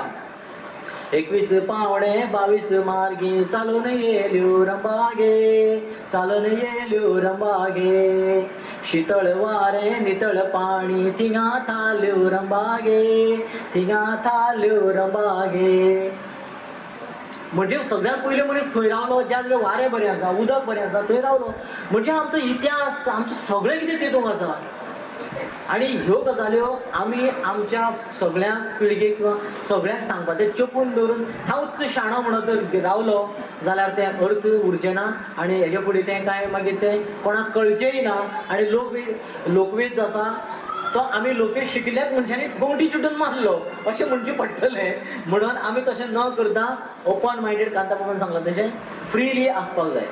21 पावणे 22 मार्गी चालून येल्यो रंबागे, चालून येल्यो रंबागे. शीतळ वारे नितळ पाणी थिंगा थाल्यो रंबागे, थिंगा थाल्यो रंबागे. म्हणजे सगळ्यात पयले मनीस खंय रावलो, ज्या जाग्यार वारें बरें आसा, उदक बरें आसा थंय रावलो. म्हणजे आमचो इतिहास, आमचें सगळें कितें तेतूंक आसा. आणि ह्यो गजाल्यो आमी आमच्या सगळ्या पिळगेक किंवा सगळ्यांक सांगपाचें जपून दवरून हांवूच शाणो म्हणत तर रावलो जाल्यार तें अर्थ उरचें ना. आनी हेजे फुडें तें कांय मागीर तें कोणाक कळचेंय ना. आनी लोकवेद जो आसा तो आमी लोकवेद शिकिल्ल्याच मनशांनी गोंवटी चिड्डून मारलो अशें म्हणचें पडटलें. म्हणून आमी तशें न करता ओपन मायंडेड कांताबाबान सांगलां तशें फ्रीली आसपाक जाय.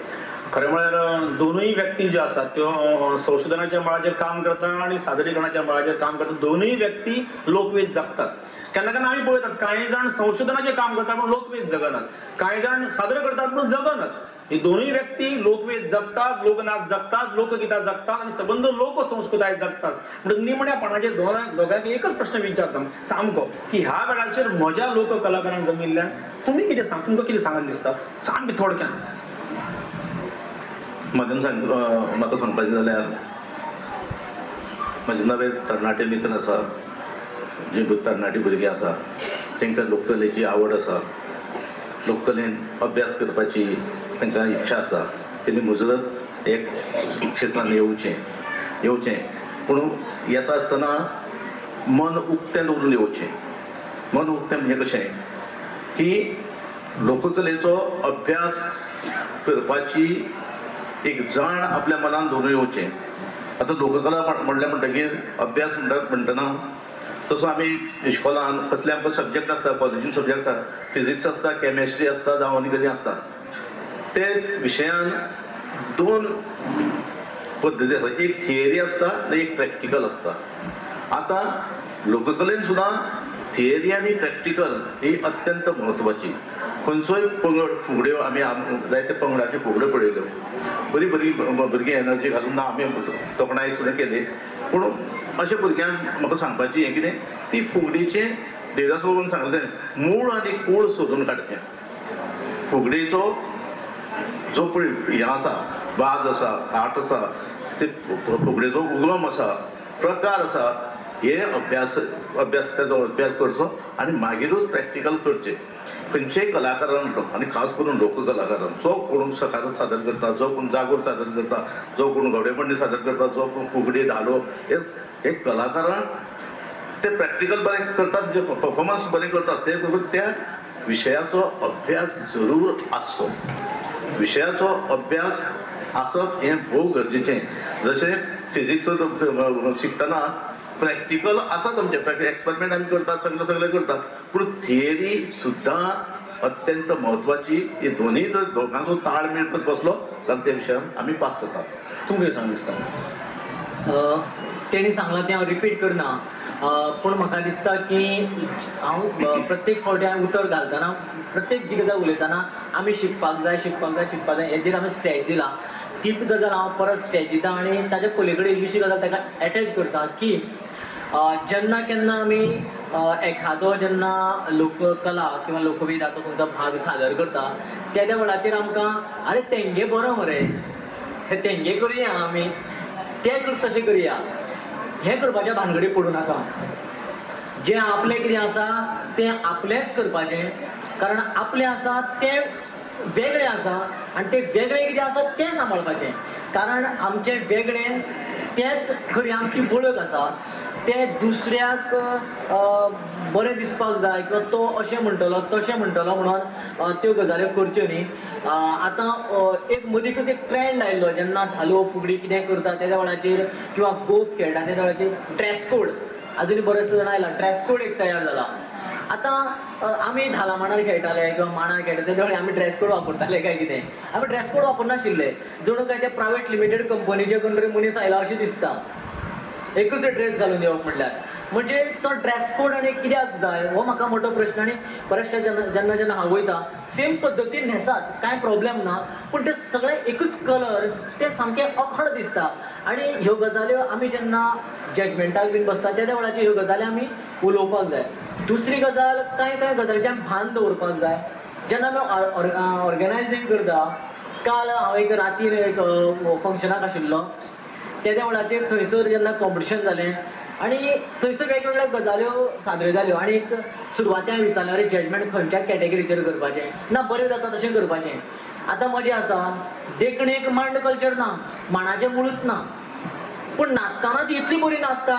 खरें म्हळ्यार दोनूय व्यक्ती ज्यो आसात त्यो संशोधनाच्या मळाचेर काम करतात आणि सादरीकरणाच्या मळाचेर काम करतात. दोनूय व्यक्ती लोकवेद जगतात. केन्ना केन्ना आमी पळयतात कांय जाण संशोधनाचें काम करतात पूण लोकवेद जगनात, कांय जाण सादर करतात पूण जगनात. ही दोनूय व्यक्ती लोकवेद जगतात, लोकनाच जगतात, लोकगितां जगतात आणि सबंद लोकसंस्कृताय जगतात. म्हणजे निमण्यापणाचेर दोगांक एकच प्रश्न विचारता सामको की ह्या वेळाचेर म्हज्या लोककलाकारांक जमिल्ल्यान तुमी कितें सांग, तुमकां कितें सांगन दिसता सामकें थोडक्यान. म्हाका सांगपाचें जाल्यार म्हजे नवे तरणाटे मित्र आसा, जे तरणाटी भुरगीं आसा तांकां लोककलेची आवड आसा, लोककलेन अभ्यास करपाची तांकां इच्छा आसा, तेणी मुजरत एक क्षेत्रांत येवचें पूण येता आसतना मन उक्तें दवरून येवचें. मन उक्तें म्हणजे कशें की लोककलेचो अभ्यास करपाची एक जाण आपल्या मनान दवरून येवचें. आतां लोककला म्हणटकीर अभ्यास म्हणटना तसो आमी इश्कोलान कसले आमकां सब्जेक्ट आसता, कॉलेजीन सब्जेक्ट आसता, फिजिक्स आसता, कॅमेस्ट्री आसता जावं आनी कितें आसता. ते विशयान दोन पद्दती आसा, एक थियरी आसता आनी एक प्रॅक्टिकल आसता. आतां लोककलेन सुद्दां थियरी आनी प्रॅक्टिकल ही अत्यंत म्हत्वाची. खंयचोय पंगड फुगड्यो आमी जायते पंगडाच्यो फुगड्यो पळयल्यो, बरी भुरगीं एनर्जी घालून ना आमी तोखणाय सुद्दां केली. पूण अशा भुरग्यांक म्हाका सांगपाची हें कितें ती फुगडीचें देवदास बाबान सांगलें मूळ आनी कूळ सोदून काडचें. फुगडीचो जो पळय हें आसा, वाज आसा, थाट आसा, ते फुगडीचो उगम आसा, प्रकार आसा, हे तेजो अभ्यास करचो आनी मागीरूच प्रॅक्टिकल करचें. खंयचेय कलाकारान आनी खास करून लोककलाकारान जो कोण सकारात सादर करता, जो कोण जागोर सादर करता, जो कोण गवडेपणी सादर करता, जो कोण फुगडी धालो, हे कलाकारान ते प्रॅक्टिकल बरें करतात, जे परफॉर्मन्स बरें करतात ते त्या विशयाचो अभ्यास जरूर आसचो. विशयाचो अभ्यास आसप हें भोव गरजेचें. जशें फिजिक्स शिकतना प्रॅक्टिकल आसात आमचे, एक्सपेरिमेंट आमी करतात, सगळें करतात, पूण थियरी सुद्दां अत्यंत म्हत्वाची. ही दोनूय जर दोगांचो ताळमेळ जर बसलो जाल्यार त्या विशयान आमी पास जातात. तुमकां कितें सांग दिसता? तेणी सांगलां तें हांव रिपीट करना, पूण म्हाका दिसता की हांव प्रत्येक फावटी हांवें उतर घालतना प्रत्येक गजाल उलयतना आमी शिकपाक जाय हेजेर आमी स्ट्रेस दिला. तीच गजाल हांव परत स्ट्रेस दिता आनी ताचे पयले कडेन इल्लीशी गजाल ताका एटॅच करता की जेन्ना केन्ना आमी एखादो जेन्ना लोककला किंवा लोकवेदाचो खंयचो भाग सादर करता त्या वेळाचेर आमकां अरे तेंगे बरो मरे, तेंगे करुया आमी, ते कर तशें करुया, हें करपाच्या भानगडी पडूं नाका. जें आपलें कितें आसा तें आपलेंच करपाचें, कारण आपलें आसा तें वेगळें आसा आनी तें वेगळें कितें आसा तें सांबाळपाचें. कारण आमचें वेगळें तेंच खरी आमची वळख आसा. तें दुसऱ्याक बरें दिसपाक जाय किंवा तो अशें म्हणटलो तशें म्हणटलो म्हणून त्यो गजाल्यो करच्यो न्ही. आतां एक मदींच एक ट्रेंड आयिल्लो जेन्ना धालो फुगडी कितें करता त्या वेळाचेर किंवा गोफ खेळटा त्या वेळाचेर ड्रेस कोड अजुनूय बरेचशे जाण आयला, ड्रेस कोड एक तयार जाला. आतां आमी धाला मांडार खेळटाले किंवा मांडार खेळटा तेच्या वेळार आमी ड्रेस कोड वापरताले काय कितें, आमी ड्रेस कोड वापरनाशिल्ले. जणू काय ते प्रायवेट लिमिटेड कंपनीचे कोण तरी मनीस आयला अशें दिसता, एकूच ड्रेस घालून येवप म्हटल्यार. म्हणजे तो ड्रेस कोड आनी कित्याक जाय हो म्हाका मोठो प्रश्न. आनी बऱ्याचशा जेन्ना हांव वयता सेम पद्दतीन न्हेसात कांय प्रॉब्लेम ना, पूण ते सगळे एकूच कलर ते सामके अखड दिसता. आनी ह्यो गजाल्यो आमी जेन्ना जजमेंटाक बीन बसता त्या वेळाचेर ह्यो गजाली आमी उलोवपाक जाय. दुसरी गजाल कांय गजालींचें भान दवरपाक जाय. जेन्ना आमी ऑर्गनायजींग करता, काल हांव एक रातीन एक फंक्शनाक आशिल्लो, त्या वेळाचेर थंयसर जेन्ना कॉम्पिटिशन जालें आनी थंयसर वेगवेगळ्यो गजाल्यो सादर जाल्यो आनी एक सुरवाती हांवें विचारलें अरे जजमेंट खंयच्या कॅटेगरीचेर करपाचें ना बरें जाता तशें करपाचें. आतां मजा आसा देखणेक मांड कल्चर ना, मांडाचें मुळूच ना, पूण नाचतना ती इतली बरी नाचता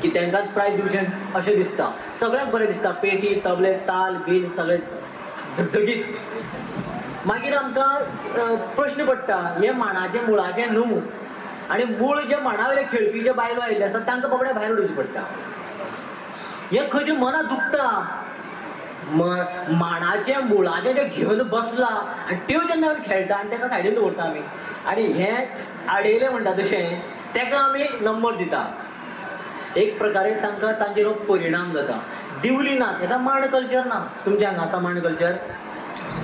की तांकांच प्रायज दिवचें अशें दिसता. सगळ्यांक बरें दिसता, पेटी तबले ताल बील सगळें झगझगीत. मागीर आमकां प्रश्न पडटा हें मांडाचें मुळाचें न्हू आनी मूळ जे मांडा वयले खेळपी जे बायलो आयिल्ले आसा तांकां बाबड्या भायर उडोवचें पडटा. हें खंयचें मनां दुखता. मांडाचें मुळाचें जें घेवन बसला आनी त्यो जेन्ना आमी खेळटा आनी ताका सायडीन दवरता आमी आनी हें आडयलें म्हणटा तशें ताका आमी नंबर दिता. एक प्रकारे तांकां तांचेर परिणाम जाता. दिवली नाच हेका मांड कल्चर ना. तुमच्या हांगा आसा मांड कल्चर?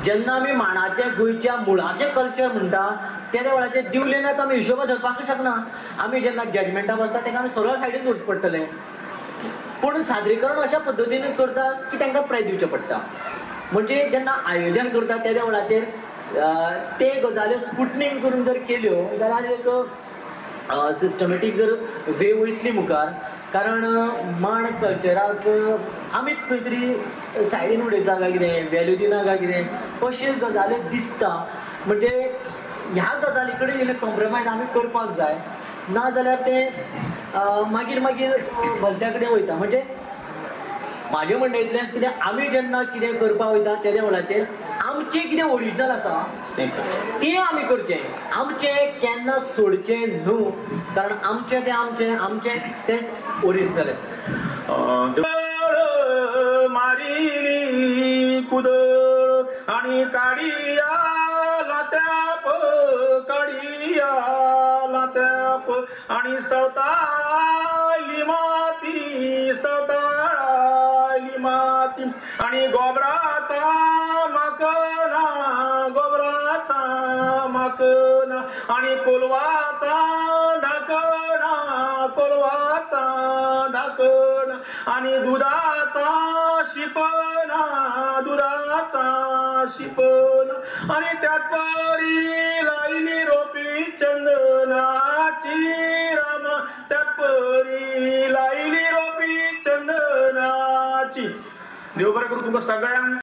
जेन्ना आमी मांडाचें गोंयच्या मुळाचें कल्चर म्हणटा त्या वेळाचेर दिवले नाच आमी हिशोबा धरपाकूच शकना. आमी जेन्ना जजमेंटा बसता ताका आमी सरळ सायडीन दवरचें पडटलें. पूण सादरीकरण अशा पद्दतीन करता की तांकां प्रायज दिवचें पडटा. म्हणजे जेन्ना आयोजन करता त्या वेळाचेर ते गजाल्यो स्पुटनींग करून जर केल्यो जाल्यार एक सिस्टमॅटीक जर वे वयतली मुखार. कारण मांड कल्चराक आमीच खंय तरी सायडीन उडयता काय कितें वेल्यू दिना काय कितें अश्यो गजाली दिसता. म्हणजे ह्या गजाली कडेन इल्लें कॉम्प्रमायज आमी करपाक जाय. ना जाल्यार तें मागीर भलत्या कडेन वयता. म्हणजे म्हाजें म्हणणें इतलेंच कितें आमी जेन्ना कितें करपाक वयता त्या वेळाचेर आमचें कितें ओरिजिनल आसा तें आमी करचें. आमचें केन्ना सोडचें न्हू. कारण आमचें तेंच ओरिजिनल आसा. मारिली कुदळ आणि काडिया लात्याप काडिया लात्याप आणि सवताळी माती सवताळी माती आणि गोबराचा माकना गोबराचा माकना आणि कोलवाचा धाकणा कोलवाचा धाकणा आणि दुधाचा शिपना दुधाचा शिपना आणि त्यात परी लायली रोपी चंदनाची राम त्यात परी लायली रोपी चंदनाची. देव बरें करूं तुमकां सगळ्यांक.